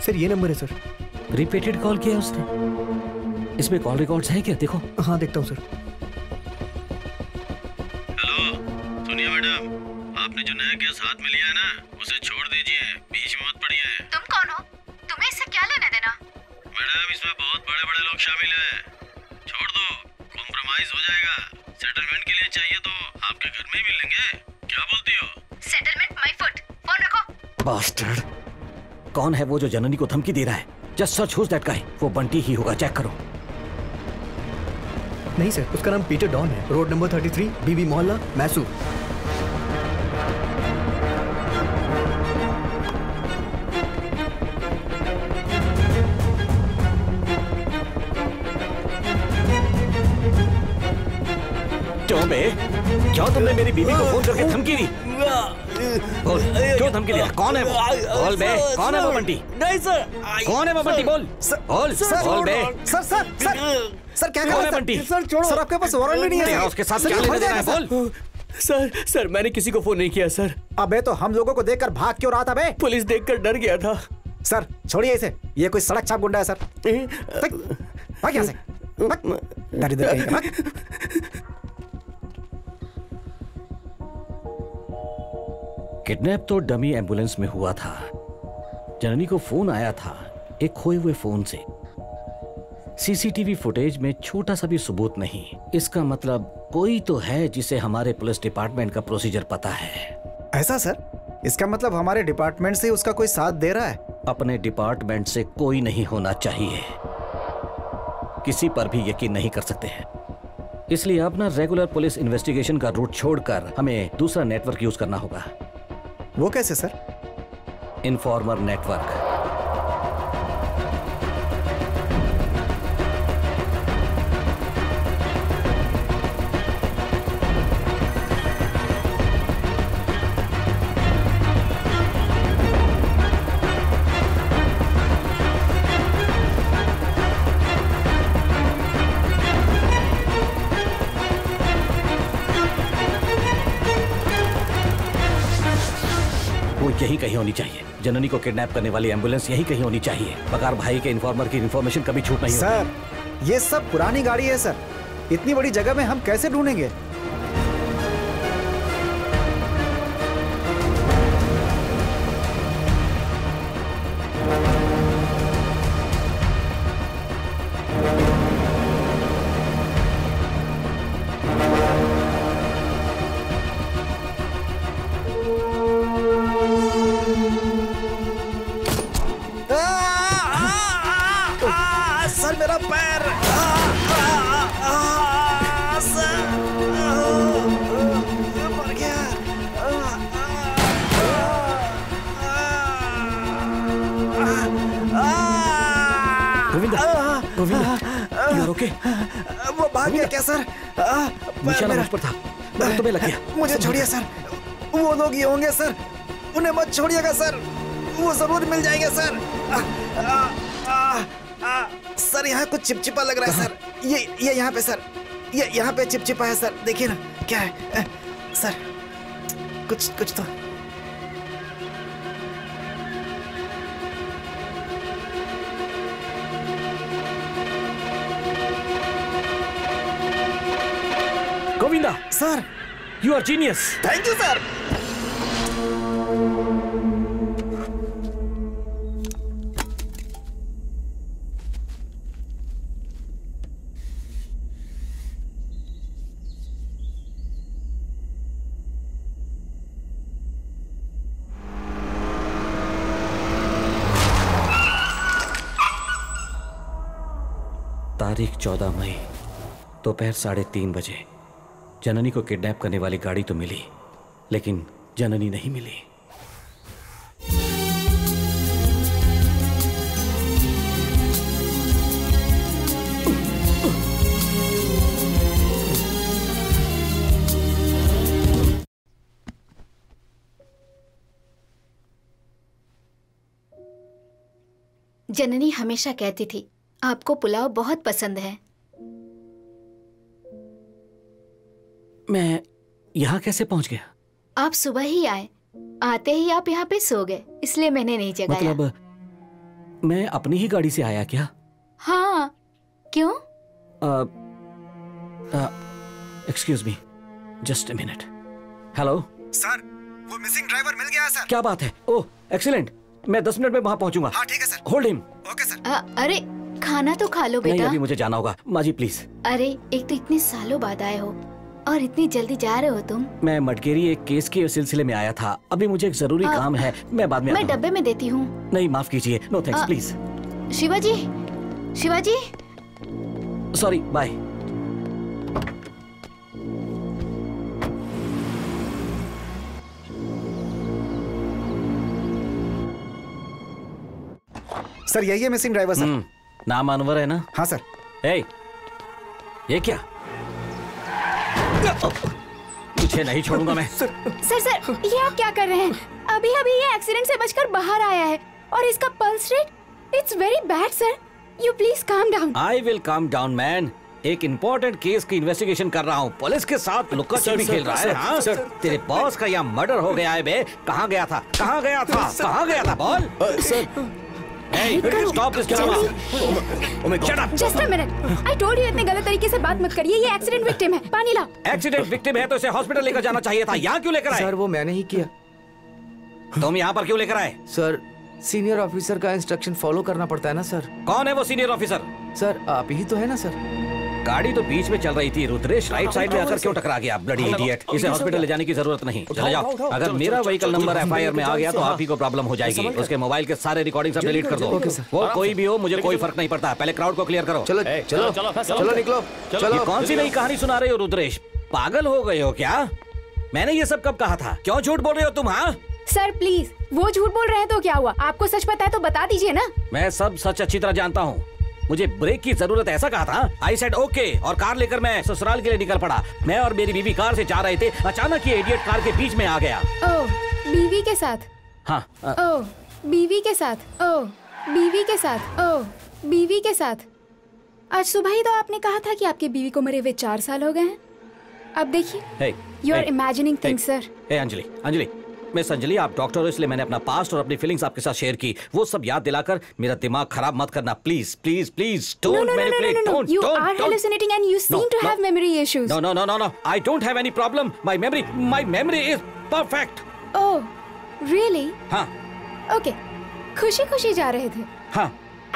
सर ये नंबर है सर।
रिपीटेड कॉल किया उसने। इसमें कॉल रिकॉर्ड्स हैं क्या? देखो।
हाँ देखता हूँ सर।
हेलो, सुनिए मैडम, आपने जो नया केस हाथ में लिया है ना, उसे छोड़ दीजिए, बीच में मत पड़िए।
तुम कौन हो? तुम्हें इससे क्या लेना देना?
मैडम, इसमें बहुत बड़े-बड़े लोग शामिल हैं। छोड़ दो, कॉम्प्रोमाइज हो जाएगा। सेटलमेंट के लिए चाहिए तो आपके घर में ही मिलेंगे। क्या बोलती हो?
Settlement my foot. फोन रखो।
बास्टर्ड, कौन है वो जो जननी को धमकी दे रहा है? Just search who's that guy. वो बंटी ही होगा, चेक करो।
नहीं सर, उसका नाम पीटर डॉन है। रोड नंबर 33, बीबी मोहल्ला, मैसूर।
क्यों तुमने मेरी बीवी को फोन करके धमकी दी? बोल, क्यों धमकी दिया? कौन है वो? बोल बे, कौन है वो बंटी?
नहीं सर।
कौन है वो बंटी? बोल बोल बोल बे।
सर क्या
कौन है बंटी?
सर छोड़ो। सर आपके पास वारंट भी नहीं है।
उसके साथ क्या लेना देना है? बोल।
सर मैंने किसी को फोन नहीं किया सर।
अबे तो हम लोगों को देखकर भाग क्यों रहा था बे?
पुलिस देखकर डर गया था।
सर छोड़िए इसे, ये कोई सड़क छाप गुंडा है सर। भाग यहाँ से। दरिद्र कहीं का।
किडनैप तो डमी एम्बुलेंस में हुआ था। जननी को फोन आया था एक खोए हुए फोन से। सीसीटीवी फुटेज में छोटा सा भी सबूत नहीं। इसका मतलब कोई तो है जिसे हमारे पुलिस डिपार्टमेंट का प्रोसीजर पता है।
ऐसा सर? इसका मतलब हमारे डिपार्टमेंट से उसका कोई साथ दे रहा है?
अपने डिपार्टमेंट से कोई नहीं होना चाहिए। किसी पर भी यकीन नहीं कर सकते हैं। इसलिए अपना रेगुलर पुलिस इन्वेस्टिगेशन का रूट छोड़कर हमें दूसरा नेटवर्क यूज करना होगा।
वो कैसे सर?
Informer network. यही कहीं होनी चाहिए। जननी को किडनैप करने वाली एम्बुलेंस यही कहीं होनी चाहिए। बकार भाई के इन्फॉर्मर की इन्फॉर्मेशन कभी छूट नहीं
सर
होती।
ये सब पुरानी गाड़ी है सर। इतनी बड़ी जगह में हम कैसे ढूंढेंगे? मेरा पैर सर मर गया।
Govinda, Govinda, you are okay?
वो भाग गया क्या सर?
निशाना मुझ पर था, मगर तुम्हें लग गया।
मुझे छोड़िए सर, वो लोग ये होंगे सर, उन्हें मत छोड़िएगा सर, वो जरूर मिल जाएंगे सर। सर यहाँ कुछ चिपचिपा लग रहा है सर, ये यहाँ पे सर, ये यहाँ पे चिपचिपा है सर, देखिए ना क्या है सर, कुछ तो।
Govinda
sir,
you are genius.
Thank you sir.
तारीख 14 मई दोपहर 3:30 बजे जननी को किडनैप करने वाली गाड़ी तो मिली, लेकिन जननी नहीं मिली।
जननी हमेशा कहती थी आपको पुलाव बहुत पसंद है।
मैं यहाँ कैसे पहुंच गया?
आप सुबह ही आए, आते ही आप यहाँ पे सो गए, इसलिए मैंने नहीं जगाया।
मतलब मैं अपनी ही गाड़ी से आया क्या?
हाँ, क्यों?
Excuse me, just a minute. Hello
sir, वो मिसिंग ड्राइवर मिल गया सर।
क्या बात है? ओह एक्सीलेंट, मैं 10 मिनट में वहां पहुंचूंगा।
हाँ ठीक है sir.
Hold him.
Okay sir.
अरे खाना तो खा लो बेटा।
नहीं, अभी मुझे जाना होगा। माँ जी प्लीज।
अरे एक तो इतने सालों बाद आए हो और इतनी जल्दी जा रहे हो तुम।
मैं मटकेरी एक केस के सिलसिले में आया था, अभी मुझे एक जरूरी काम है, मैं बाद में
मैं डब्बे में देती हूँ।
नहीं माफ कीजिए, no thanks please.
Shivaji, Shivaji.
Sorry, bye.
Sir यही है मिसिंग ड्राइवर सर।
नाम अनवर है ना?
हाँ सर।
ये क्या? तुझे नहीं छोड़ूंगा मैं।
सर, ये आप क्या कर रहे हैं? अभी अभी ये एक्सीडेंट से बचकर बाहर आया है और इसका pulse rate it's very bad sir. You please calm down.
I will calm down man. एक इम्पोर्टेंट केस की इन्वेस्टिगेशन कर रहा हूँ, पुलिस के साथ लुक्का छिपी खेल रहा है। हाँ सर, तेरे बॉस का यहाँ मर्डर हो गया है बे। कहाँ गया था? कहाँ गया था? कहाँ गया था? बोल sir. Hey, stop this drama. Shut up.
Just a minute. I told you इतने गलत तरीके से बात मत करिए। ये एक्सीडेंट विक्टिम है। पानी लाओ।
एक्सीडेंट विक्टिम है तो इसे हॉस्पिटल लेकर जाना चाहिए था। यहाँ क्यों लेकर आए?
सर वो मैंने ही किया।
तुम यहाँ पर क्यों लेकर आए?
सर सीनियर ऑफिसर का इंस्ट्रक्शन फॉलो करना पड़ता है ना सर।
कौन है वो सीनियर ऑफिसर?
सर आप ही तो है ना सर।
गाड़ी तो बीच में चल रही थी, रुद्रेश राइट साइड में आकर क्यों टकरा गया? Bloody idiot. इसे हॉस्पिटल ले जाने की जरूरत नहीं, चले जाओ। अगर मेरा व्हीकल नंबर एफआईआर में आ गया तो आप ही को प्रॉब्लम हो जाएगी। उसके मोबाइल के सारे रिकॉर्डिंग सब डिलीट कर दो। वो कोई भी हो, मुझे कोई फर्क नहीं पड़ता। पहले क्राउड को क्लियर करो।
चलो चलो चलो निकलो।
चलो। कौन सी नई कहानी सुना रहे हो रुद्रेश? पागल हो गए हो क्या? मैंने ये सब कब कहा था? क्यों झूठ बोल रहे हो तुम? हाँ
सर प्लीज, वो झूठ बोल रहे हैं तो क्या हुआ? आपको सच पता है तो बता दीजिए ना।
मैं सब सच अच्छी तरह जानता हूँ। मुझे ब्रेक की जरूरत ऐसा कहा था। आई सेड ओके और कार लेकर मैं ससुराल के लिए निकल पड़ा। मैं और मेरी बीवी कार से जा रहे थे, अचानक ये इडियट कार के बीच में आ गया।
ओह, बीवी के साथ?
हाँ।
ओह, बीवी के साथ। ओह, बीवी के साथ। ओह, बीवी के साथ। आज सुबह ही तो आपने कहा था कि आपकी बीवी को मरे हुए 4 साल हो गए हैं। अब देखिए, you are imagining things sir.
Anjali, Anjali, miss Anjali, आप डॉक्टर हो इसलिए मैंने अपना पास्ट और अपनी फीलिंग्स आपके साथ शेयर की। वो सब याद दिलाकर मेरा दिमाग खराब मत करना please please please. Don't manipulate. Don't
You are hallucinating and you seem to have memory issues.
No. I don't have any problem. My memory is perfect.
Oh, really?
हाँ।
Okay. खुशी-खुशी जा रहे थे।
हाँ।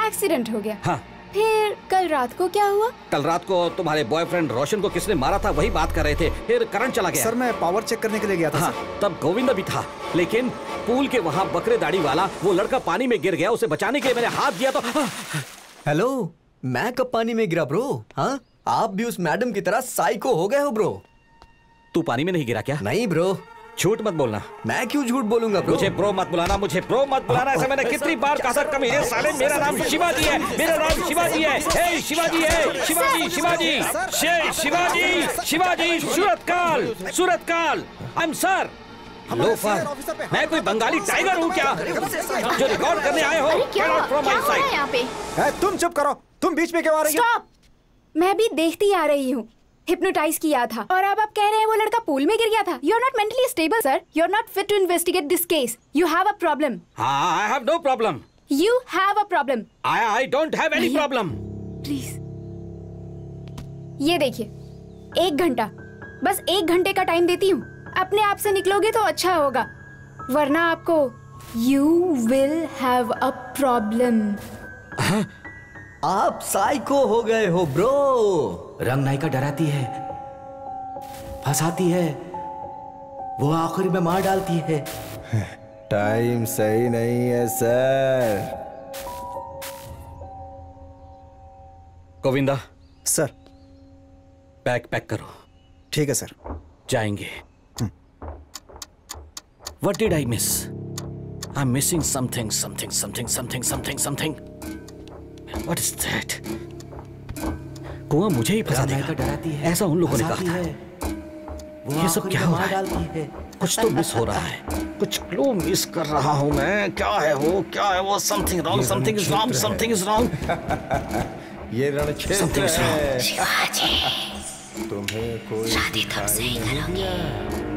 एक्सीडेंट हो गया।
हाँ।
फिर कल रात को क्या हुआ?
कल रात को तुम्हारे बॉयफ्रेंड रोशन को किसने मारा था वही बात कर रहे थे। फिर करंट चला गया।
सर मैं पावर चेक करने के लिए गया था।
हाँ, तब गोविंदा भी था, लेकिन पूल के वहाँ बकरे दाढ़ी वाला वो लड़का पानी में गिर गया। उसे बचाने के लिए मैंने हाथ दिया तो।
हेलो, मैं कब पानी में गिरा ब्रो? हाँ, आप भी उस मैडम की तरह साइको हो गए हो ब्रो।
तू पानी में नहीं गिरा क्या?
नहीं ब्रो।
झूठ मत बोलना।
मैं क्यों झूठ बोलूंगा ब्रो?
मुझे ब्रो मत बुलाना, मुझे ब्रो मत बुलाना। ऐसे मैंने कितनी बार कहा था? कमीने साले, मेरा नाम शिवाजी है, मेरा नाम शिवाजी है। हे शिवाजी है, शिवाजी, शिवाजी, शिवाजी, शिवाजी, सूरतकाल, सूरतकाल। I am sir. लोफर, मैं कोई बंगाली टाइगर हूँ क्या जो रिकॉर्ड करने आए हो?
यहाँ पे
तुम चुप करो, तुम बीच में क्यों आ रही हो?
स्टॉप! मैं भी देखती आ रही हूँ। हिप्नोटाइज किया था और अब आप कह रहे हैं वो लड़का पूल में गिर गया था। You are not mentally stable sir. You are not fit to investigate this case. You have a problem.
I have no problem.
You have a problem.
I don't have any problem.
Please ये देखिए, 1 घंटा, बस 1 घंटे का time देती हूँ। अपने आप से निकलोगे तो अच्छा होगा, वरना आपको you will have a problem.
आप साइको हो गए हो ब्रो।
रंग नायिका डराती है, फंसाती है, वो आखिर में मार डालती है।
टाइम सही नहीं है sir.
Govinda
sir,
bag pack करो।
ठीक है सर,
जाएंगे। What did I miss? I'm missing something, something, something, something, something, something. What is that? कुआं मुझे ही फंसा देगा।
डराती है,
ऐसा उन लोगों ने कहा
है,
था। ये सब क्या हो रहा है? कुछ तो मिस हो रहा है, कुछ क्लू मिस कर रहा हूं मैं। क्या है वो? क्या है वो? Something wrong, something is wrong, something is wrong.
ये रणक्षेत्र है।
शिवाजी,
तुम्हें कोई
शादी तब से ही करोगे।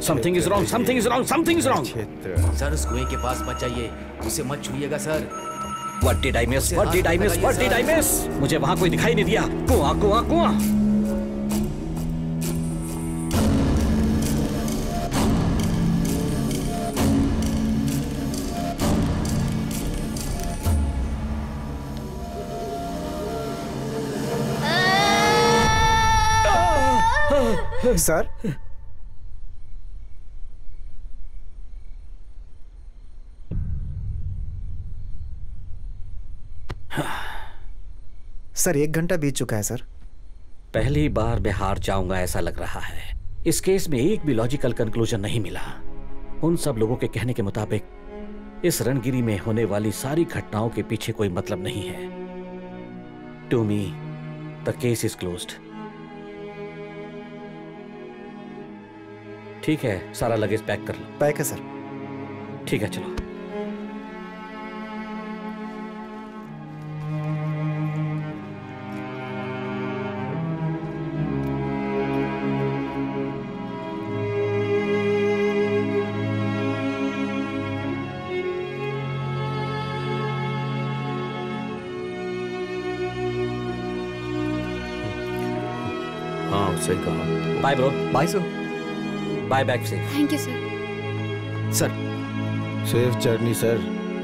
Something is wrong, something is wrong, something is wrong.
Sir उस कुएं के पास मत जाइए, उसे मत छूइएगा sir.
What did I miss? What did I miss? What did I miss? मुझे वहां कोई दिखाई नहीं दिया। कुआं, कुआं, कुआं।
सर, सर 1 घंटा बीत चुका है सर।
पहली बार मैं हार जाऊंगा ऐसा लग रहा है। इस केस में एक भी लॉजिकल कंक्लूजन नहीं मिला। उन सब लोगों के कहने के मुताबिक इस रणगिरी में होने वाली सारी घटनाओं के पीछे कोई मतलब नहीं है। To me the case is closed. ठीक है, सारा लगेज पैक कर लो।
पैक है सर।
ठीक है, चलो।
हाँ, सही कहा।
Bye bro.
Bye sir.
Bye back से।
Thank you sir.
Sir,
safe journey sir.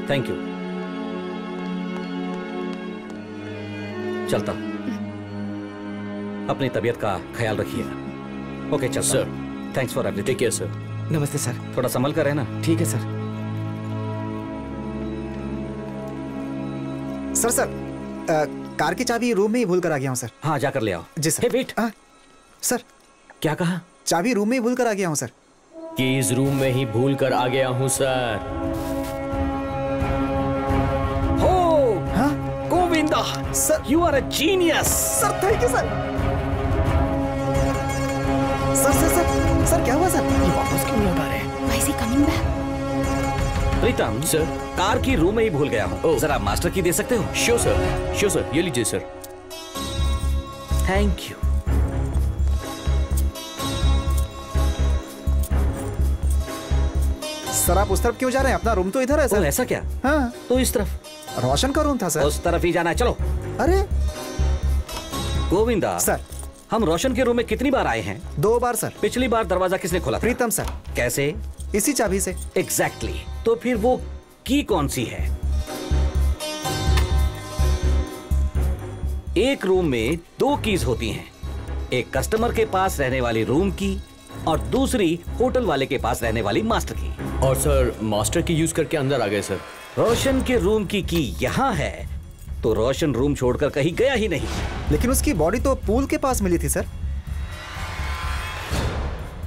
Thank you. चलता हूं। अपनी तबीयत का ख्याल रखिएगा। ओके चल
sir.
Thanks for everything.
Take care sir.
नमस्ते सर।
थोड़ा संभल कर रहना।
ठीक है सर।
सर कार की चाबी रूम में ही भूल कर आ गया हूँ सर।
हाँ, जाकर ले आओ।
जी सर।
हे वेट।
सर,
क्या कहा?
चाबी रूम में ही भूल कर आ गया हूँ सर।
कीज रूम में ही भूल कर आ गया हूँ सर।
हो, Govinda
sir,
you are a genius.
Sir thank you sir. Sir sir sir sir क्या हुआ सर?
ये वापस क्यों लौटा रहे हैं?
Why is he coming back?
Pritam
sir,
car की रूम में ही भूल गया हूँ। जरा मास्टर की दे सकते हो?
Sure sir, sure sir. ये लीजिए सर।
Thank you.
सर आप उस तरफ क्यों जा रहे हैं? अपना रूम तो इधर है सर।
ऐसा क्या?
हाँ,
तो इस तरफ
रोशन का रूम था सर।
उस तरफ ही जाना है, चलो।
अरे
गोविंदा
सर,
हम रोशन के रूम में कितनी बार आए हैं?
2 बार सर।
पिछली बार दरवाजा किसने खोला था?
प्रीतम सर।
कैसे?
इसी चाबी से।
एग्जैक्टली। तो फिर वो की कौन सी है? एक रूम में 2 कीज होती हैं, एक कस्टमर के पास रहने वाली रूम की और दूसरी होटल वाले के पास रहने वाली मास्टर की।
और सर मास्टर की यूज करके अंदर आ गए सर।
रोशन के रूम की यहाँ है तो रोशन रूम छोड़कर कहीं गया ही नहीं।
लेकिन उसकी बॉडी तो पूल के पास मिली थी सर।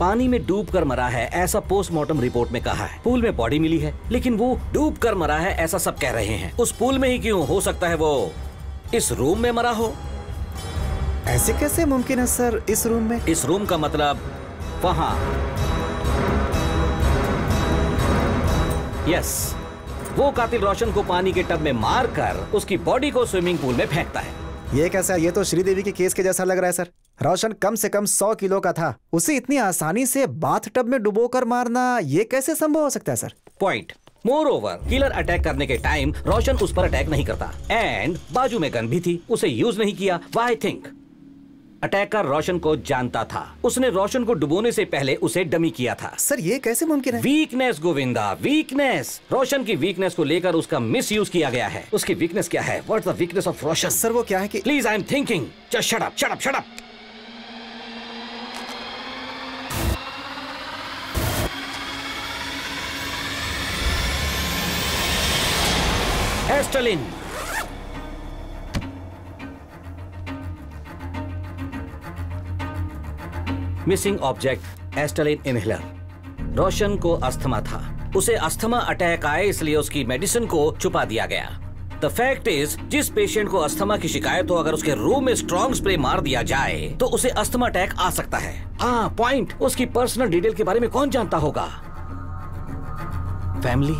पानी में डूबकर मरा है ऐसा पोस्टमार्टम रिपोर्ट में कहा है। पूल में बॉडी मिली है लेकिन वो डूबकर मरा है ऐसा सब कह रहे हैं। उस पूल में ही क्यों? हो सकता है वो इस रूम में मरा हो।
ऐसे कैसे मुमकिन है सर? इस रूम में?
इस रूम का मतलब वहां। यस, वो कातिल रोशन को पानी के टब में मारकर उसकी बॉडी को स्विमिंग पूल में फेंकता है।
ये कैसा? ये तो श्रीदेवी के केस के जैसा लग रहा है सर। रोशन कम से कम 100 किलो का था, उसे इतनी आसानी से बाथ टब में डुबोकर मारना ये कैसे संभव हो सकता है sir?
Point. More over, killer attack करने के टाइम रोशन उस पर अटैक नहीं करता एंड बाजू में गन भी थी, उसे यूज नहीं किया। Why think? अटैकर रोशन को जानता था, उसने रोशन को डुबोने से पहले उसे डमी किया था।
सर ये कैसे मुमकिन है?
Weakness Govinda, weakness. रोशन की वीकनेस को लेकर उसका मिसयूज किया गया है। उसकी वीकनेस क्या है? What's the weakness of Roshan?
Sir वो क्या है कि
please I am thinking, just shut up, shut up, shut up. Asthalin. Missing object Asthalin inhaler. Roshan को अस्थमा था, उसे अस्थमा अटैक आए इसलिए उसकी मेडिसिन को छुपा दिया गया। द फैक्ट इज, जिस पेशेंट को अस्थमा की शिकायत हो अगर उसके रूम में स्ट्रॉन्ग स्प्रे मार दिया जाए तो उसे अस्थमा अटैक आ सकता है। हाँ पॉइंट, उसकी पर्सनल डिटेल के बारे में कौन जानता होगा? Family,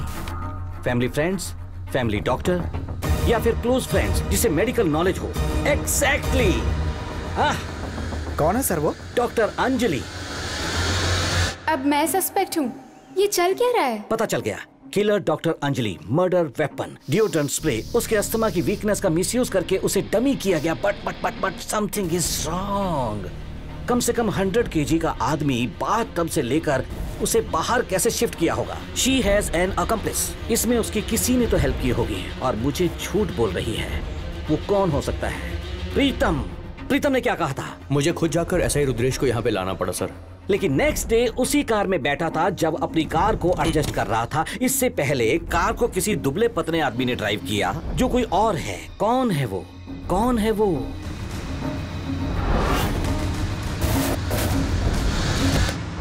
family friends, family doctor या फिर क्लोज फ्रेंड्स जिसे मेडिकल नॉलेज हो। एग्जैक्टली।
कौन है सर वो?
डॉक्टर अंजलि।
अब मैं सस्पेक्ट हूँ, ये चल क्या रहा है?
पता चल गया, killer doctor Anjali, murder weapon, deodorant spray, उसके अस्थमा की वीकनेस का मिसयूज करके उसे डमी किया गया। But something is wrong. कम से कम 100 kg का आदमी बाथ टब से लेकर उसे बाहर कैसे शिफ्ट किया होगा? She has an accomplish. इसमें उसकी किसी ने तो हेल्प की होगी और मुझे झूठ बोल रही है। वो कौन हो सकता है? प्रीतम। प्रीतम ने क्या कहा था?
मुझे खुद जाकर ऐसा ही रुद्रेश को यहाँ पे लाना पड़ा सर।
लेकिन नेक्स्ट डे उसी कार में बैठा था जब अपनी कार को एडजस्ट कर रहा था। इससे पहले कार को किसी दुबले पतले आदमी ने ड्राइव किया जो कोई और है। कौन है वो? कौन है वो?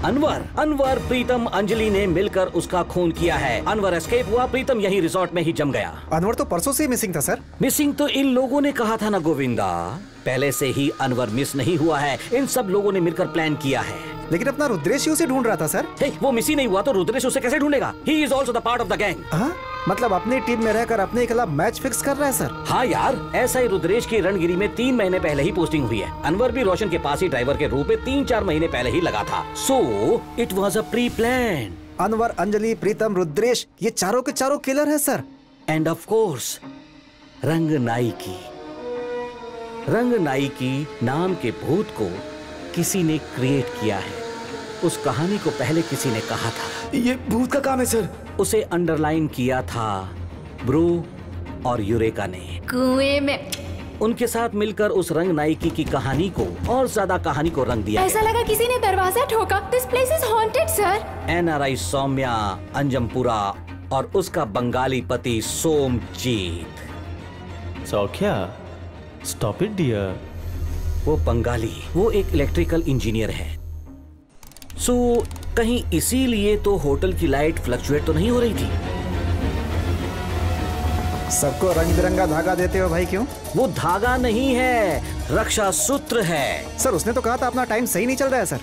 अनवर। अनवर, प्रीतम, अंजलि ने मिलकर उसका खून किया है। अनवर एस्केप हुआ, प्रीतम यही रिसोर्ट में ही जम गया।
अनवर तो परसों से मिसिंग था सर।
मिसिंग तो इन लोगों ने कहा था ना गोविंदा, पहले से ही अनवर मिस नहीं हुआ है। इन सब लोगों ने मिलकर प्लान किया है।
लेकिन अपना रुद्रेश उसे ढूंढ रहा था सर।
वो मिस ही नहीं हुआ तो रुद्रेश उसे कैसे ढूंढेगा? He is also the part of the gang.
मतलब अपनी टीम में रहकर अपने खिलाफ मैच फिक्स कर रहा है सर।
हाँ यार, ऐसा ही रुद्रेश की रणगिरी में 3 महीने पहले ही पोस्टिंग हुई है। अनवर भी रोशन के पास ही ड्राइवर के रूप में 3-4 महीने पहले ही लगा था। So it was a pre plan.
Anwar, Anjali, Pritam, Rudresh, ये चारों के चारों किलर है sir.
End of course Ranganayaki. Ranganayaki नाम के भूत को किसी ने क्रिएट किया है। उस कहानी को पहले किसी ने कहा था।
ये भूत का काम है सर।
उसे अंडरलाइन किया था ब्रू और यूरेका ने।
कुएं में
उनके साथ मिलकर उस रंगनायकी की कहानी को और ज्यादा कहानी को रंग दिया।
ऐसा लगा किसी ने दरवाजा ठोका। This place is haunted sir.
NRI Saumya Anjampura और उसका बंगाली पति Somjit.
Saukhya, stop it dear.
वो बंगाली, वो एक इलेक्ट्रिकल इंजीनियर है। सो कहीं इसीलिए तो होटल की लाइट फ्लक्चुएट तो नहीं हो रही थी।
सबको रंग बिरंगा धागा देते हो भाई, क्यों?
वो धागा नहीं है, रक्षा सूत्र है।
सर उसने तो कहा था अपना टाइम सही नहीं चल रहा है सर।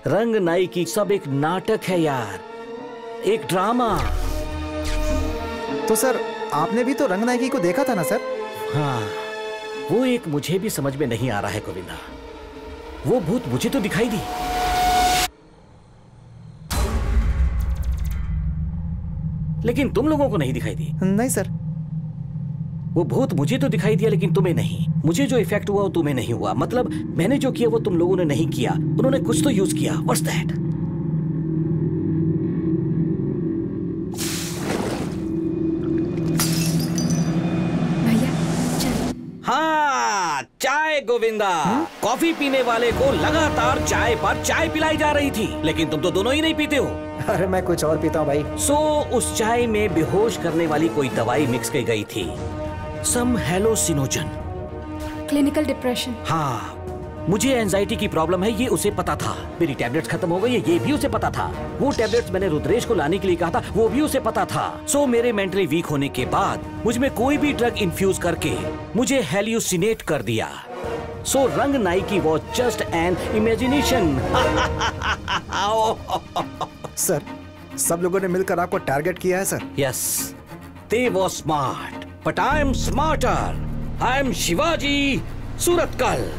रंग नायकी सब एक नाटक है यार, एक ड्रामा।
तो सर आपने भी तो रंग नायकी को देखा था ना सर?
हाँ, वो एक मुझे भी समझ में नहीं आ रहा है गोविंदा। वो भूत मुझे तो दिखाई दी, लेकिन तुम लोगों को नहीं दिखाई दी।
नहीं सर।
वो भूत मुझे तो दिखाई दिया लेकिन तुम्हें नहीं। मुझे जो इफेक्ट हुआ वो तुम्हें नहीं हुआ। मतलब मैंने जो किया वो तुम लोगों ने नहीं किया। उन्होंने कुछ तो यूज किया। What's that? हाँ, चाय गोविंदा, कॉफी पीने वाले को लगातार चाय पर चाय पिलाई जा रही थी, लेकिन तुम तो दोनों ही नहीं पीते हो।
अरे मैं कुछ और पीता हूँ भाई।
सो उस चाय में बेहोश करने वाली कोई दवाई मिक्स की गई थी, सम हेलोसिनोजन।
Clinical depression.
हाँ, मुझे एंजाइटी की प्रॉब्लम है, ये उसे पता था। मेरी टैबलेट्स खत्म हो गई है, ये भी उसे पता था। वो टैबलेट्स मैंने रुद्रेश को लाने के लिए कहा था, वो भी उसे पता था। सो मेरे मेंटली वीक होने के बाद मुझ में कोई भी ड्रग इन्फ्यूज करके मुझे हेल्यूसिनेट कर दिया। सो रंग नाई की was just an imagination.
Sir, सब लोगों ने मिलकर आपको टारगेट किया है sir.
Yes, they was smart, but I M smarter. I am Shivaji Surathkal.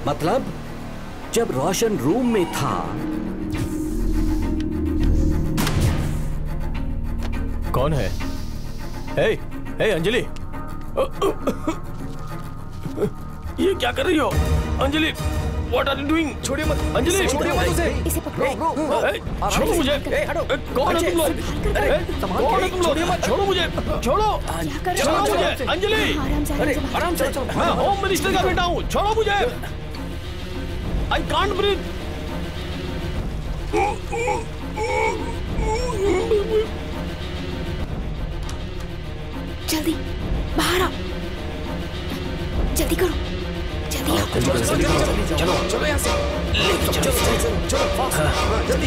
मतलब जब रोशन रूम में था,
कौन है? हे, हे अंजलि, ये क्या कर रही हो Anjali? What are you doing? छोड़िए मत अंजलि, छोड़िए मत उसे।
इसे पकड़ो।
छोड़ो मुझे। कौन है तुम लोग? कौन है तुम लोग? छोड़ो मुझे, छोड़ो, छोड़ो मुझे अंजलि। अरे आराम से, मैं होम मिनिस्टर का बेटा हूँ, छोड़ो मुझे। I can't breathe.
जल्दी बाहर आओ, जल्दी करो, जल्दी आओ।
चलो चलो यहाँ से, चलो जल्दी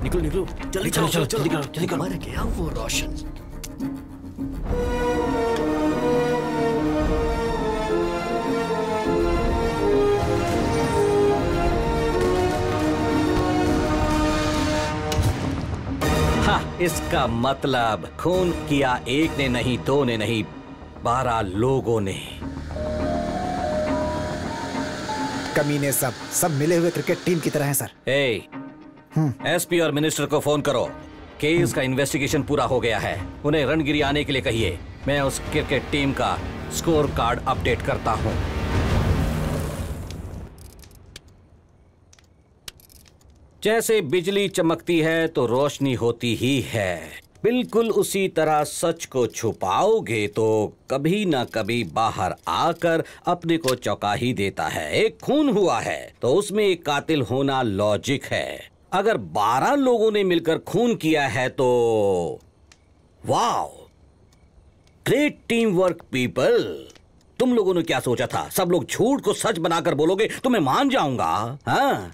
निकलो निकलो, जल्दी चलो चलो जल्दी करो जल्दी करो। मर गया वो रोशन। इसका मतलब खून किया एक ने नहीं, दो ने नहीं, 12 लोगों ने।
कमीने सब मिले हुए क्रिकेट टीम की तरह हैं सर।
एसपी और मिनिस्टर को फोन करो, केस का इन्वेस्टिगेशन पूरा हो गया है। उन्हें रणगिरी आने के लिए कहिए, मैं उस क्रिकेट टीम का स्कोर कार्ड अपडेट करता हूँ। जैसे बिजली चमकती है तो रोशनी होती ही है, बिल्कुल उसी तरह सच को छुपाओगे तो कभी ना कभी बाहर आकर अपने को चौंका ही देता है। एक खून हुआ है तो उसमें एक कातिल होना लॉजिक है। अगर 12 लोगों ने मिलकर खून किया है तो wow, great team work people. तुम लोगों ने क्या सोचा था? सब लोग झूठ को सच बनाकर बोलोगे तो मैं मान जाऊंगा? हाँ,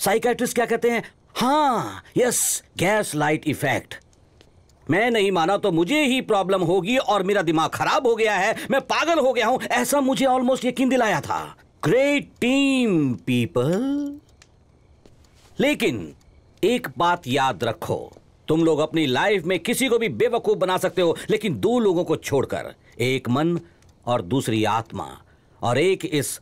साइकेट्रिस्ट क्या कहते हैं? हाँ यस, गैस लाइट इफेक्ट। मैं नहीं माना तो मुझे ही प्रॉब्लम होगी और मेरा दिमाग खराब हो गया है, मैं पागल हो गया हूं, ऐसा मुझे ऑलमोस्ट यकीन दिलाया था। Great team people. लेकिन एक बात याद रखो, तुम लोग अपनी लाइफ में किसी को भी बेवकूफ बना सकते हो, लेकिन 2 लोगों को छोड़कर, एक मन और दूसरी आत्मा, और एक इस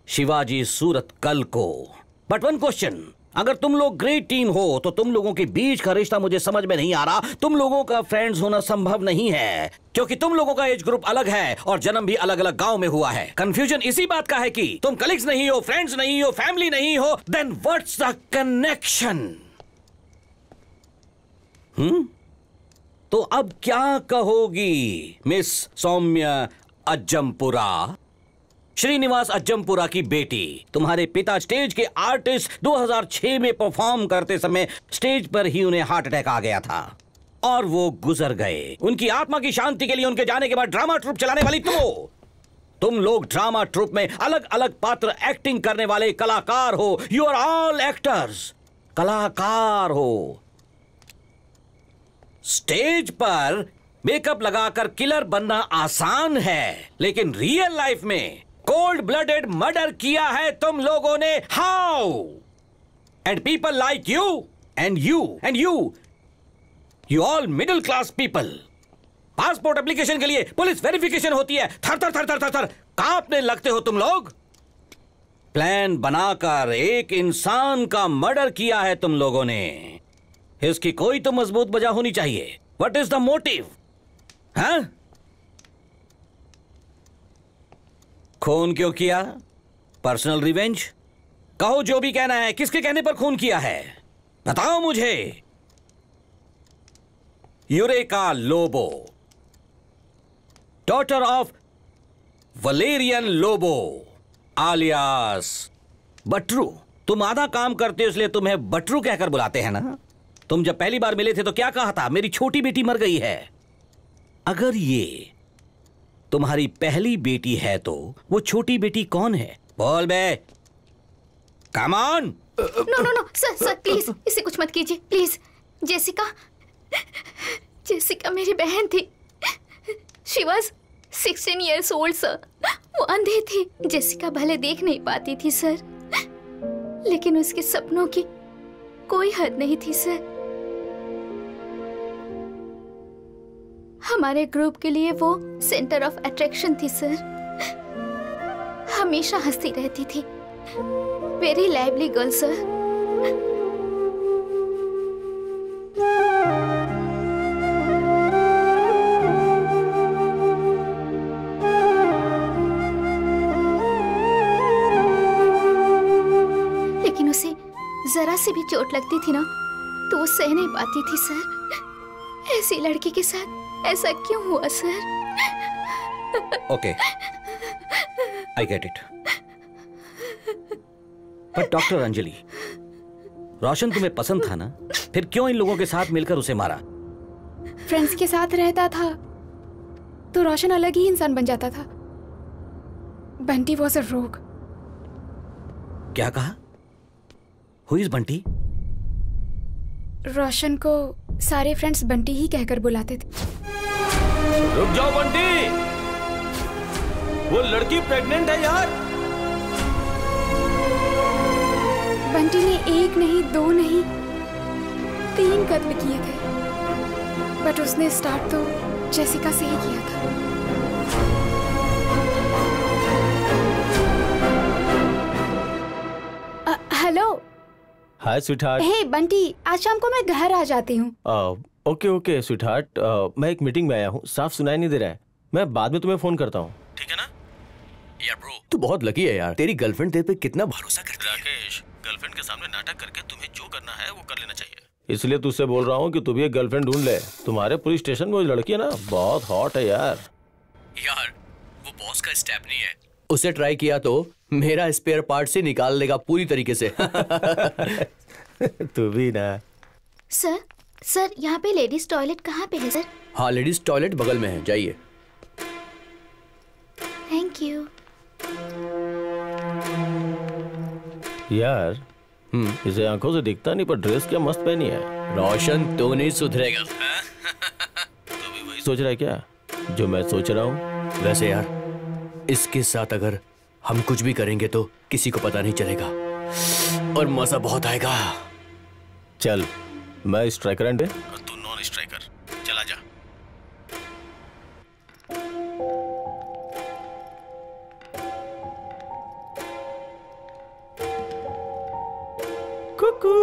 शिवाजी सूरतकल को। बट वन क्वेश्चन, अगर तुम लोग ग्रेट टीम हो तो तुम लोगों के बीच का रिश्ता मुझे समझ में नहीं आ रहा। तुम लोगों का फ्रेंड्स होना संभव नहीं है, क्योंकि तुम लोगों का एज ग्रुप अलग है और जन्म भी अलग अलग गांव में हुआ है। कंफ्यूजन इसी बात का है कि तुम कलीग्स नहीं हो, फ्रेंड्स नहीं हो, फैमिली नहीं हो। Then what's the connection? तो अब क्या कहोगी मिस सौम्या अज्जमपुरा, श्रीनिवास अज्जमपुरा की बेटी? तुम्हारे पिता स्टेज के आर्टिस्ट 2006 में परफॉर्म करते समय स्टेज पर ही उन्हें हार्ट अटैक आ गया था और वो गुजर गए। उनकी आत्मा की शांति के लिए उनके जाने के बाद ड्रामा ट्रूप चलाने वाली तुम लोग ड्रामा ट्रूप में अलग अलग पात्र एक्टिंग करने वाले कलाकार हो। यू आर ऑल एक्टर्स, कलाकार हो। स्टेज पर मेकअप लगाकर किलर बनना आसान है, लेकिन रियल लाइफ में कोल्ड ब्लडेड मर्डर किया है तुम लोगों ने। How? And people like you and you all middle class people. Passport application के लिए पुलिस वेरिफिकेशन होती है, थर थर थर थर थर थर कांपने लगते हो तुम लोग। प्लान बनाकर एक इंसान का मर्डर किया है तुम लोगों ने। इसकी कोई तो मजबूत वजह होनी चाहिए। What is the motive? हाँ? खून क्यों किया? Personal revenge? कहो जो भी कहना है, किसके कहने पर खून किया है बताओ मुझे। Eureka Lobo, daughter of Valerian Lobo alias Batru. तुम आधा काम करते हो इसलिए तुम्हें बटरू कहकर बुलाते हैं ना। तुम जब पहली बार मिले थे तो क्या कहा था? मेरी छोटी बेटी मर गई है। अगर ये तुम्हारी पहली बेटी है तो वो छोटी बेटी कौन है? बोल बे, come on.
No no no sir sir please इसे कुछ मत कीजिए प्लीज। जेसिका मेरी बहन थी। She was 16 years old sir. वो अंधे थी। जेसिका भले देख नहीं पाती थी सर, लेकिन उसके सपनों की कोई हद नहीं थी सर। हमारे ग्रुप के लिए वो सेंटर ऑफ अट्रैक्शन थी सर। हमेशा हंसती रहती थी। Very lively girl sir. लेकिन उसे जरा सी भी चोट लगती थी ना तो वो सह नहीं पाती थी सर। ऐसी लड़की के साथ ऐसा क्यों हुआ sir?
Okay, I get it. पर डॉक्टर अंजलि, रोशन तुम्हें पसंद था ना, फिर क्यों इन लोगों के साथ मिलकर उसे मारा?
फ्रेंड्स के साथ रहता था तो रोशन अलग ही इंसान बन जाता था। बंटी वॉज अ रोग।
क्या कहा? Who is Bunty?
रोशन को सारे फ्रेंड्स बंटी ही कहकर बुलाते थे।
रुक जाओ बंटी, वो लड़की प्रेग्नेंट है यार।
बंटी ने 1 नहीं 2 नहीं 3 कत्ल किए थे, बट उसने स्टार्ट तो जेसिका से ही किया था। हेलो।
हाय स्वीटहार्ट।
हे बंटी, आज शाम को मैं घर आ जाती हूँ।
ओके ओके स्वीटहार्ट, मैं एक मीटिंग में आया हूँ, साफ सुनाई नहीं दे रहा है। मैं बाद में तुम्हें फोन करता हूँ, ठीक है ना?
यार ब्रो, तू बहुत लकी है यार। तेरी गर्लफ्रेंड तेरे पे कितना भरोसा करती है।
राकेश, गर्लफ्रेंड के सामने नाटक करके तुम्हें जो करना है वो कर लेना चाहिए। इसलिए तुझसे बोल रहा हूँ कि तू भी एक गर्लफ्रेंड ढूंढ ले। तुम्हारे पुलिस स्टेशन में वो लड़की है ना, बहुत हॉट है यार।
यार वो बॉस का स्टेप नहीं है। उसे ट्राई किया तो मेरा स्पेयर पार्ट से निकाल लेगा पूरी तरीके से।
तू भी ना।
सर सर यहाँ पे लेडीज टॉयलेट कहाँ पे है सर?
हाँ, लेडीज टॉयलेट बगल में है, जाइए।
Thank you.
यार इसे आंखों से दिखता नहीं, पर ड्रेस क्या मस्त पहनी है।
रोशन तो नहीं सुधरेगा।
तो भी वही सोच रहा है क्या जो मैं सोच रहा हूँ?
वैसे यार इसके साथ अगर हम कुछ भी करेंगे तो किसी को पता नहीं चलेगा और मजा बहुत आएगा।
चल, मैं स्ट्राइकर एंड तू नॉन स्ट्राइकर, चला जा।
कुकू।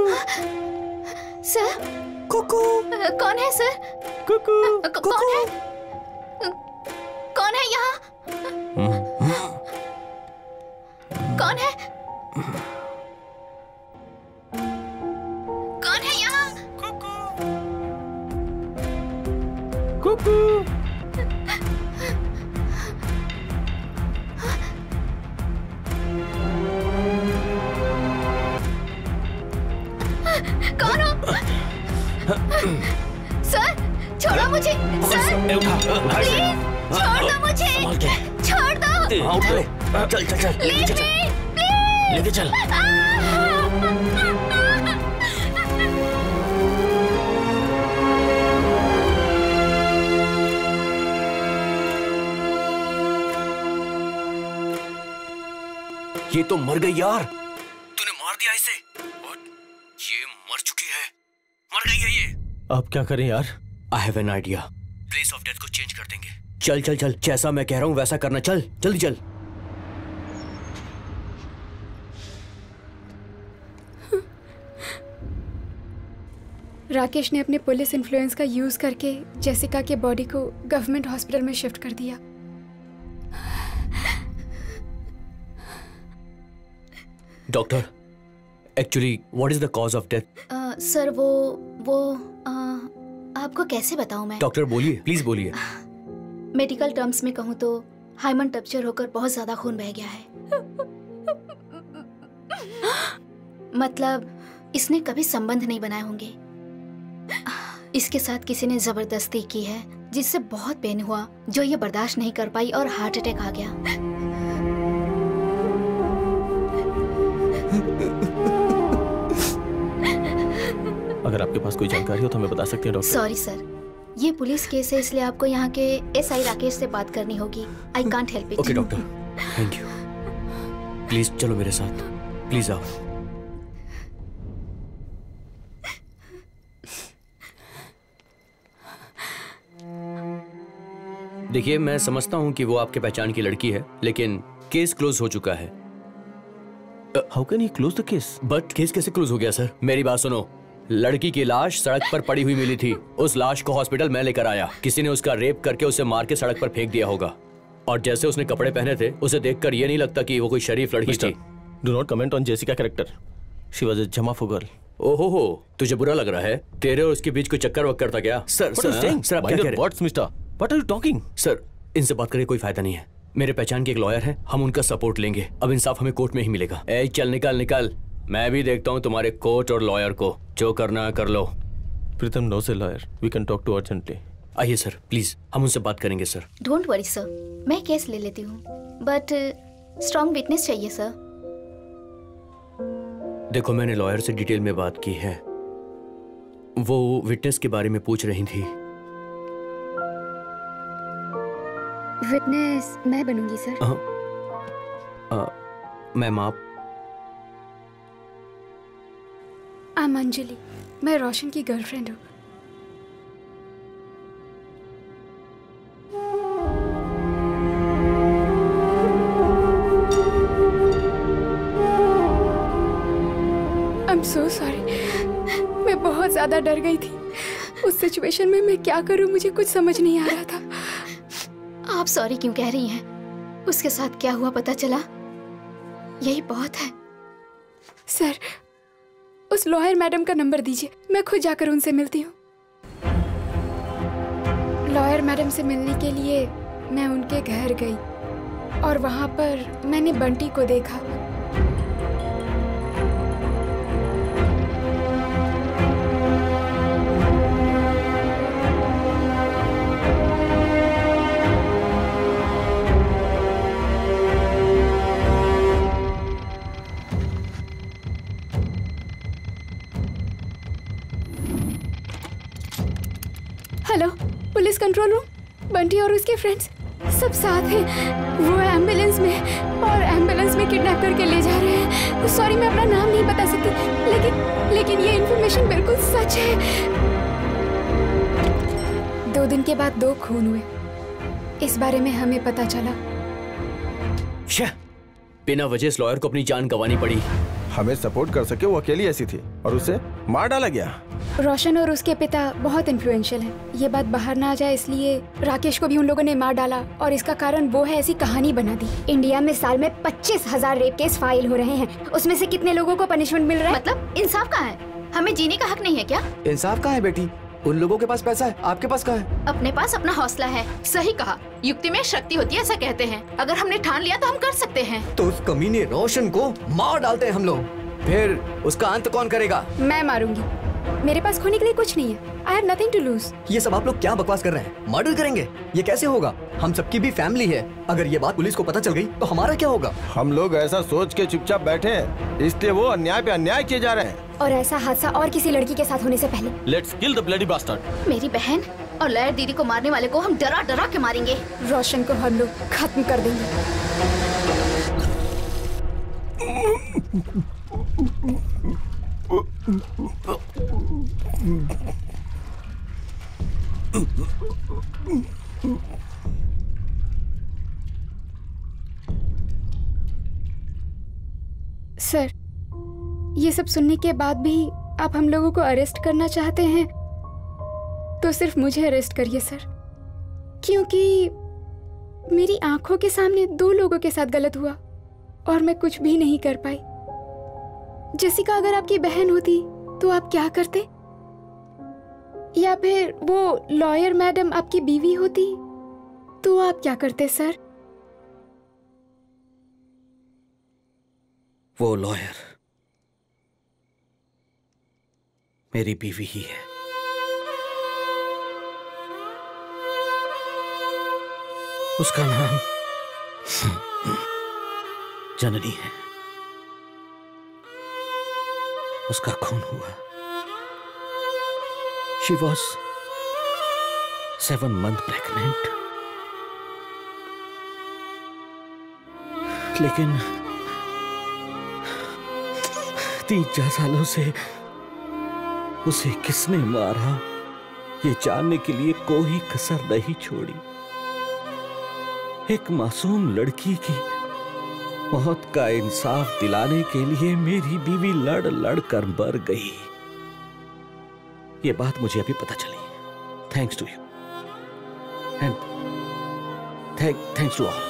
सर कुकू। कौन है सर? कुकू। कौन है? कौन है यहाँ? कौन है? कौन है यहाँ? कुकू।
कुकू।
कौन हो? सर छोड़ो मुझे। सर प्लीज छोड़ दो मुझे। छोड़ दो।
चल चल चल, लेके चल, लेके चल।
ये तो मर गई यार। तूने मार दिया इसे। ये मर चुकी है, मर गई है ये।
अब क्या करें यार?
आई have an idea. Place of death को चेंज कर देंगे। चल चल चल, जैसा मैं कह रहा हूँ वैसा करना। चल जल्दी चल।
राकेश ने अपने पुलिस इन्फ्लुएंस का यूज करके जेसिका के बॉडी को गवर्नमेंट हॉस्पिटल में शिफ्ट कर दिया।
Doctor, actually what is the cause of death?
Sir वो आपको कैसे बताऊं मैं?
डॉक्टर बोलिए, प्लीज बोलिए।
मेडिकल टर्म्स में कहूँ तो हाइमन टप्चर होकर बहुत ज्यादा खून बह गया है। मतलब इसने कभी संबंध नहीं बनाए होंगे। इसके साथ किसी ने जबरदस्ती की है, जिससे बहुत पेन हुआ, जो ये बर्दाश्त नहीं कर पाई और हार्ट अटैक आ गया।
अगर आपके पास कोई जानकारी हो तो हमें बता सकते हैं डॉक्टर।
सॉरी सर, ये पुलिस केस है, इसलिए आपको यहाँ के एसआई राकेश से बात करनी होगी। I can't help it.
Okay doctor, thank you. Please चलो मेरे साथ, प्लीज आओ। देखिए, मैं समझता हूँ कि वो आपके पहचान की लड़की है, लेकिन केस क्लोज हो चुका है।
How can you close the case?
But case कैसे क्लोज हो गया सर? मेरी बात सुनो, लड़की की लाश सड़क पर पड़ी हुई मिली थी। उस लाश को हॉस्पिटल मैं लेकर आया। किसी ने उसका रेप करके उसे मार के सड़क पर फेंक दिया होगा। और जैसे उसने कपड़े पहने थे, उसे देखकर ये नहीं लगता कि वो कोई शरीफ लड़की थी।
Do not comment on Jessica character. She was a जमाफू गर्ल।
ओहो हो, तुझे बुरा लग रहा है? तेरे और उसके बीच कोई चक्कर वक्कर था क्या? सर आप क्या कह रहे हैं?
What's mister? What are you talking?
Sir, इनसे बात करके कोई फायदा नहीं है। मेरे पहचान के एक लॉयर है, हम उनका सपोर्ट लेंगे। अब इंसाफ हमें कोर्ट में ही मिलेगा। ए चल निकल निकल, मैं भी देखता हूँ तुम्हारे कोर्ट और लॉयर को। जो करना है कर लो।
Pritam knows a lawyer, we can talk to urgently.
आइए सर, प्लीज हम उनसे बात करेंगे सर।
डोंट वरी सर, मैं केस ले लेती हूँ, बट स्ट्रॉन्ग विटनेस चाहिए सर।
देखो, मैंने लॉयर से डिटेल में बात की है। वो विटनेस के बारे में पूछ रही थी।
विटनेस मैं बनूंगी सर।
मैम आप?
I'm अंजलि, मैं रोशन की गर्लफ्रेंड हूँ। I'm so sorry, मैं बहुत ज्यादा डर गई थी। उस सिचुएशन में मैं क्या करूँ, मुझे कुछ समझ नहीं आ रहा था।
आप सॉरी क्यों कह रही हैं? उसके साथ क्या हुआ पता चला? यही बहुत है।
सर, उस लॉयर मैडम का नंबर दीजिए, मैं खुद जाकर उनसे मिलती हूँ। लॉयर मैडम से मिलने के लिए मैं उनके घर गई और वहाँ पर मैंने बंटी को देखा। Hello, police control room. Bunty और उसके फ्रेंड्स सब साथ हैं। वो एम्बुलेंस में और एम्बुलेंस में किडनैप करके ले जा रहे हैं। सॉरी, मैं अपना नाम नहीं बता सकती, लेकिन ये इन्फॉर्मेशन बिल्कुल सच है। 2 दिन के बाद 2 खून हुए, इस बारे में हमें पता चला।
बिना वजह इस लॉयर को अपनी जान गंवानी पड़ी।
हमें सपोर्ट कर सके वो अकेली ऐसी थी और उसे मार डाला गया।
रोशन और उसके पिता बहुत इन्फ्लुएंशियल हैं। ये बात बाहर ना आ जाए इसलिए राकेश को भी उन लोगों ने मार डाला और इसका कारण वो है, ऐसी कहानी बना दी। इंडिया में साल में 25,000 रेप केस फाइल हो रहे हैं। उसमें से कितने लोगों को पनिशमेंट मिल रहा है?
मतलब इंसाफ कहाँ है? हमें जीने का हक नहीं है क्या?
इंसाफ कहाँ है बेटी? उन लोगों के पास पैसा है, आपके पास कहाँ है?
अपने पास अपना हौसला है। सही कहा, युक्ति में शक्ति होती है, ऐसा कहते हैं। अगर हमने ठान लिया तो हम कर सकते हैं।
तो उस कमीने रोशन को मार डालते हैं हम लोग।
फिर उसका अंत कौन करेगा?
मैं मारूंगी। मेरे पास खोने के लिए कुछ नहीं है। I have nothing to lose।
ये सब आप लोग क्या बकवास कर रहे हैं? मर्डर करेंगे? ये कैसे होगा? हम सबकी भी फैमिली है। अगर ये बात पुलिस को पता चल गई तो हमारा क्या होगा?
हम लोग ऐसा सोच के चुपचाप बैठे हैं, इसलिए वो अन्याय पे अन्याय किए जा रहे हैं।
और ऐसा हादसा और किसी लड़की के साथ होने से पहले।
Let's kill the bloody bastard.
मेरी बहन और लॉयर दीदी को मारने वाले को हम डरा डरा के मारेंगे।
रोशन को हम लोग खत्म कर देंगे। सर, ये सब सुनने के बाद भी आप हम लोगों को अरेस्ट करना चाहते हैं तो सिर्फ मुझे अरेस्ट करिए सर, क्योंकि मेरी आंखों के सामने 2 लोगों के साथ गलत हुआ और मैं कुछ भी नहीं कर पाई। जेसिका अगर आपकी बहन होती तो आप क्या करते? या फिर वो लॉयर मैडम आपकी बीवी होती तो आप क्या करते सर?
वो लॉयर मेरी बीवी ही है। उसका नाम जननी है। उसका खून हुआ। She was 7 months pregnant। लेकिन 3-4 सालों से उसे किसने मारा ये जानने के लिए कोई कसर नहीं छोड़ी। एक मासूम लड़की की मौत का इंसाफ दिलाने के लिए मेरी बीवी लड़ लड़ कर मर गई। ये बात मुझे अभी पता चली। Thanks to you and thanks to all.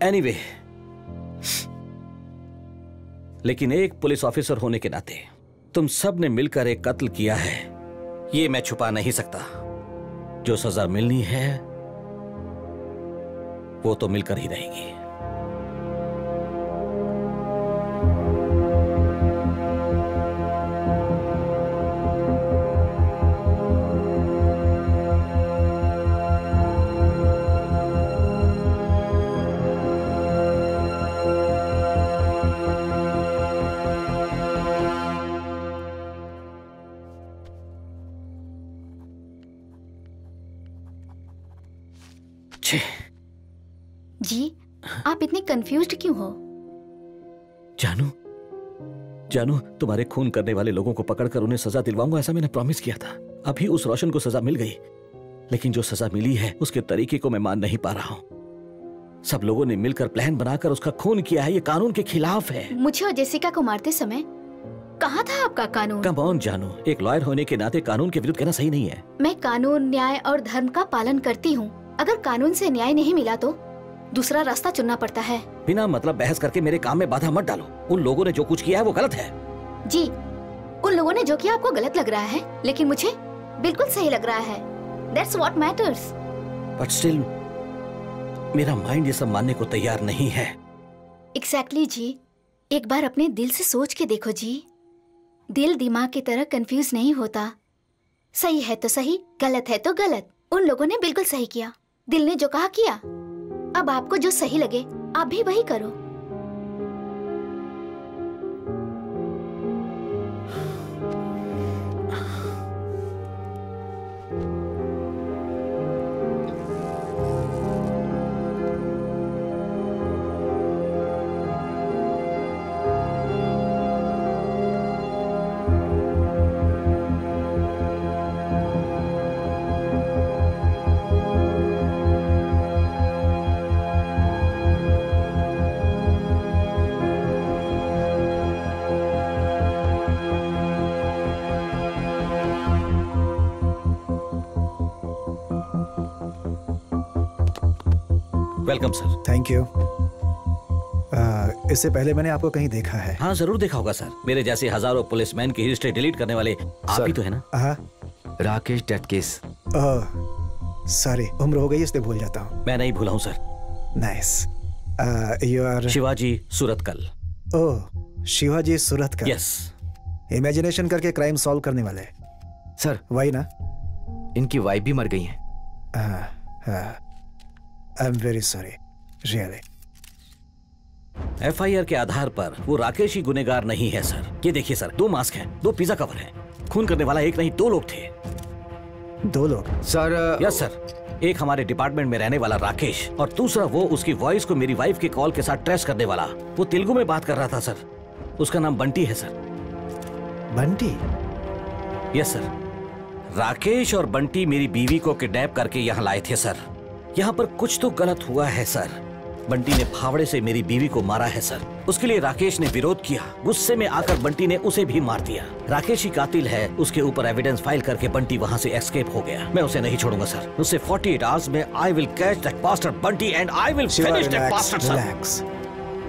Anyway, लेकिन एक पुलिस ऑफिसर होने के नाते तुम सब ने मिलकर एक कत्ल किया है, ये मैं छुपा नहीं सकता। जो सजा मिलनी है वो तो मिलकर ही रहेगी।
जी, आप इतने कंफ्यूज्ड क्यों हो?
जानू, तुम्हारे खून करने वाले लोगों को पकड़कर उन्हें सजा दिलवाऊंगा, ऐसा मैंने प्रॉमिस किया था। अभी उस रोशन को सजा मिल गई, लेकिन जो सजा मिली है उसके तरीके को मैं मान नहीं पा रहा हूं। सब लोगों ने मिलकर प्लान बनाकर उसका खून किया है, ये कानून के खिलाफ है।
मुझे और जेसिका को मारते समय कहाँ था आपका कानून?
कम ऑन जानू, एक लॉयर होने के नाते कानून के विरुद्ध कहना सही नहीं है।
मैं कानून, न्याय और धर्म का पालन करती हूँ। अगर कानून से न्याय नहीं मिला तो दूसरा रास्ता चुनना पड़ता है।
बिना मतलब बहस करके मेरे काम में बाधा मत डालो। उन लोगों ने जो कुछ किया है वो गलत है।
जी, उन लोगों ने जो किया आपको गलत लग रहा है, लेकिन मुझे बिल्कुल सही लग रहा है। That's what matters.
But still, मेरा माइंड ये सब मानने को तैयार नहीं है।
Exactly जी, एक बार अपने दिल से सोच के देखो जी। दिल दिमाग की तरह कंफ्यूज नहीं होता। सही है तो सही, गलत है तो गलत। उन लोगों ने बिल्कुल सही किया। दिल ने जो कहा किया। अब आपको जो सही लगे आप भी वही करो।
Welcome sir.
Thank you. इससे पहले मैंने आपको कहीं देखा है।
हाँ जरूर देखा होगा सर। मेरे जैसे हजारों पुलिसमैन की हिस्ट्री डिलीट करने वाले आप ही तो है ना?
Rakesh death case.
सॉरी, उम्र हो गई इसलिए भूल जाता हूँ।
मैं नहीं भूला हूँ sir.
Nice. You are
Shivaji Suratkal.
Oh, Shivaji Suratkal.
Yes.
Imagination करके क्राइम सॉल्व करने वाले।
सर
वही ना?
इनकी वाइफ भी मर गई है।
I am very sorry, really.
FIR के आधार पर वो राकेश ही गुनेगार नहीं है सर। ये देखिए सर, 2 मास्क हैं, 2 पिज्जा कवर हैं। खून करने वाला एक नहीं 2 लोग थे।
2 लोग?
Sir
yes sir. एक हमारे डिपार्टमेंट में रहने वाला राकेश और दूसरा वो उसकी वॉइस को मेरी वाइफ के कॉल के साथ ट्रेस करने वाला। वो तेलुगु में बात कर रहा था सर। उसका नाम बंटी है sir.
Bunty?
Yes sir. Rakesh और बंटी मेरी बीवी को किडनैप करके यहाँ लाए थे सर। यहाँ पर कुछ तो गलत हुआ है सर। बंटी ने फावड़े से मेरी बीवी को मारा है सर। उसके लिए राकेश ने विरोध किया। गुस्से में आकर बंटी ने उसे भी मार दिया। राकेश ही कातिल है। उसके ऊपर एविडेंस फाइल करके बंटी वहाँ से एस्केप हो गया। मैं उसे नहीं छोड़ूंगा सर। उससे 48 आवर्स में I will catch that bastard Bunty and I will finish that bastard sir.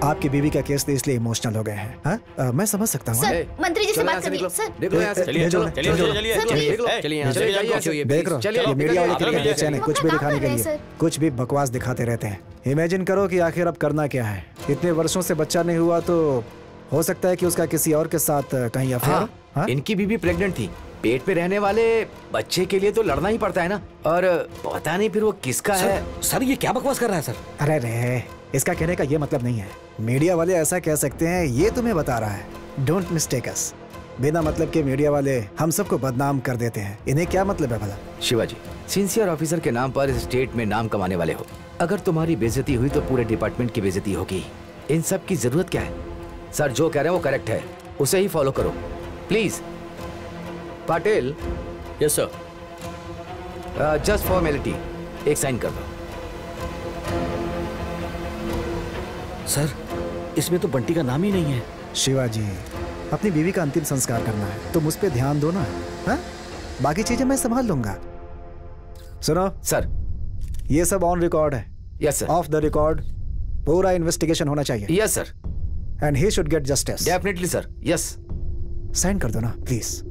आपकी बीवी का केस थे इसलिए इमोशनल हो गए हैं। हाँ? मैं समझ सकता हूँ।
सर, मंत्री जी से बात करिए सर।
देख लो यहाँ से,
चलिए
चलो,
चलिए
चलो,
चलिए
चलो,
चलिए
देख लो,
चलिए
यहाँ से जाइए,
देख रहा
चलिए,
ये मीडिया वाले
चलिए,
कितने
चलिए,
बेचैन है, कुछ भी
वो
दिखाने के
काम कर
लिए
रहे हैं,
कुछ भी बकवास दिखाते रहते हैं। इमेजिन करो कि आखिर अब करना क्या है। इतने वर्षों से बच्चा नहीं हुआ तो हो सकता है कि उसका किसी और के साथ कहीं अफेयर।
हाँ, इनकी बीवी प्रेग्नेंट थी। पेट पे रहने वाले बच्चे के लिए तो लड़ना ही पड़ता है ना। और पता नहीं फिर वो किसका है।
सर ये क्या बकवास कर रहा है सर?
अरे रे, इसका कहने का ये मतलब नहीं है। मीडिया वाले ऐसा कह सकते हैं, ये तुम्हें बता रहा है। डोंट मिस्टेक अस। बिना मतलब के मीडिया वाले हम सबको बदनाम कर देते हैं। इन्हें क्या मतलब है भला?
शिवाजी, सिंसियर ऑफिसर के नाम पर स्टेट में नाम कमाने वाले हो। अगर तुम्हारी बेइज्जती हुई तो पूरे डिपार्टमेंट की बेइज्जती होगी। इन सब की जरूरत क्या है? सर जो कह रहे हैं वो करेक्ट है, उसे ही फॉलो करो please. Patil.
Yes sir.
Just formality, एक साइन कर दो।
सर इसमें तो बंटी का नाम ही नहीं है।
शिवाजी, अपनी बीवी का अंतिम संस्कार करना है, तुम उस पर ध्यान दो ना। हाँ? बाकी चीजें मैं संभाल लूंगा। सुनो
सर,
ये सब ऑन रिकॉर्ड है।
Yes sir.
Off the record पूरा इन्वेस्टिगेशन होना चाहिए।
Yes sir.
And he should get justice.
Definitely sir. Yes.
Sign कर दो ना प्लीज।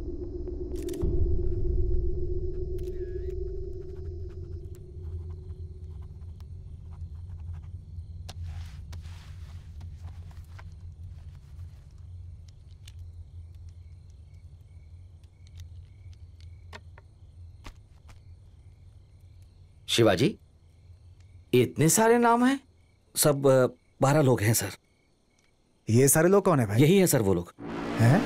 शिवाजी, इतने सारे नाम हैं?
सब 12 लोग हैं सर।
ये सारे लोग कौन है भाई?
यही है सर वो लोग।
हैं?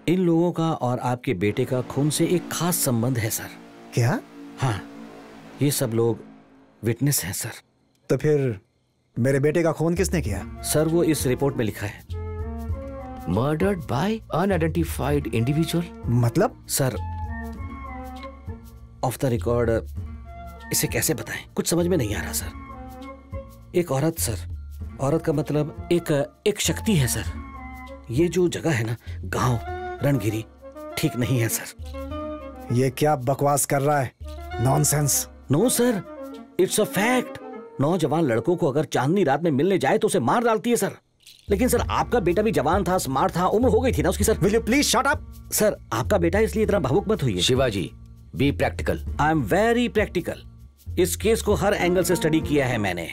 इन लोगों का और आपके बेटे का खून से एक खास संबंध है सर।
क्या?
हाँ, ये सब लोग विटनेस हैं सर।
तो फिर मेरे बेटे का खून किसने किया?
सर वो इस रिपोर्ट में लिखा है,
मर्डर्ड बाय अनआइडेंटिफाइड इंडिविजुअल।
मतलब?
सर ऑफ द रिकॉर्ड इसे कैसे बताएं, कुछ समझ में नहीं आ रहा सर। एक औरत सर, औरत का मतलब एक शक्ति है सर। ये जो जगह है ना, गांव रणगिरी, ठीक नहीं है सर।
ये क्या बकवास कर रहा है? Nonsense.
No sir, it's a fact. नौजवान लड़कों को अगर चांदनी रात में मिलने जाए तो उसे मार डालती है सर। लेकिन सर आपका बेटा भी जवान था, स्मार्ट था, उम्र हो गई थी ना उसकी sir.
Will you please shut up?
Sir आपका बेटा इसलिए इतना भावुक मत होइए।
Shivaji, be practical.
I am very practical. इस केस को हर एंगल से स्टडी किया है मैंने।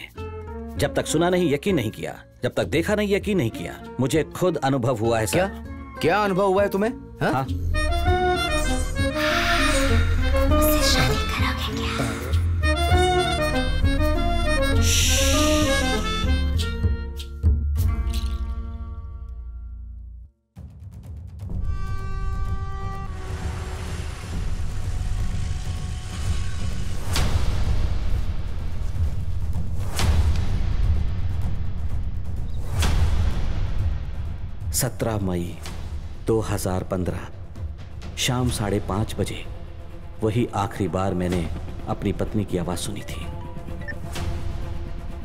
जब तक सुना नहीं यकीन नहीं किया, जब तक देखा नहीं यकीन नहीं किया। मुझे खुद अनुभव हुआ है सर।
क्या अनुभव हुआ है तुम्हें?
हाँ? सत्रह मई 2015 शाम 5:30 बजे वही आखिरी बार मैंने अपनी पत्नी की आवाज सुनी थी।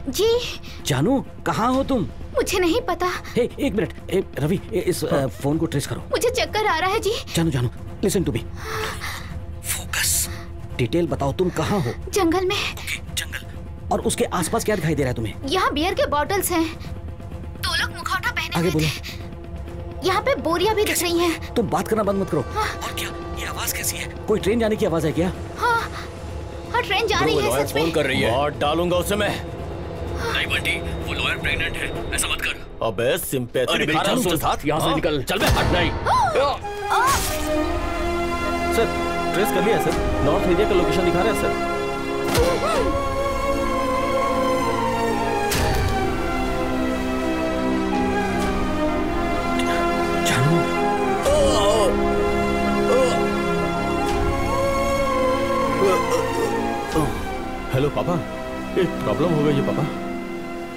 जी
जानू, कहाँ हो तुम?
मुझे नहीं पता।
एक मिनट रवि, इस फोन को ट्रेस करो।
मुझे चक्कर आ रहा है जी।
जानू listen to me, focus. Detail बताओ, तुम कहाँ हो?
जंगल में।
जंगल? और उसके आसपास क्या दिखाई दे रहा है तुम्हें?
यहाँ बियर के बॉटल्स हैं, 2 लोग मुखौटा पहने
आगे
हुए थे। यहाँ पे बोरियां भी दिख रही हैं।
तुम बात करना बंद मत करो।
हाँ।
और क्या ये आवाज कैसी है? कोई ट्रेन जाने की आवाज है क्या?
हाँ ट्रेन जा रही है सच में।
फोन कर रही है। मार डालूंगा उसे मैं।
नहीं बंटी, वो लॉयर प्रेग्नेंट है, ऐसा मत कर।
अबे सिंपैथी दिखा रहा हूं उसके साथ।
यहाँ से निकल।
चल बे, हट। नहीं सर, ट्रेस कर लिया सर। नॉर्थ एरिया का लोकेशन दिखा रहा है सर। हेलो पापा, एक प्रॉब्लम हो गई है पापा।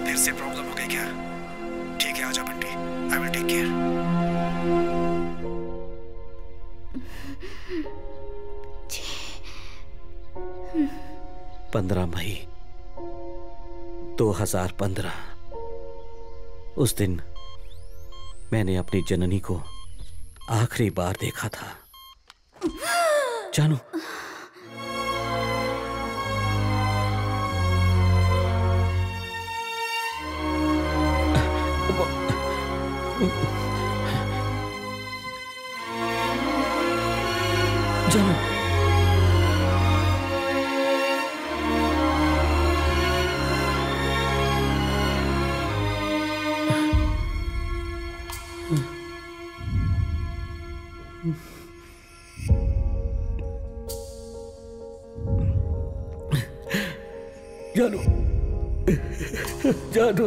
फिर से प्रॉब्लम हो गई क्या? ठीक है, आजा Bunty, I will take care.
15 मई 2015 उस दिन मैंने अपनी जननी को आखिरी बार देखा था। जानू,
जानो जानो जानो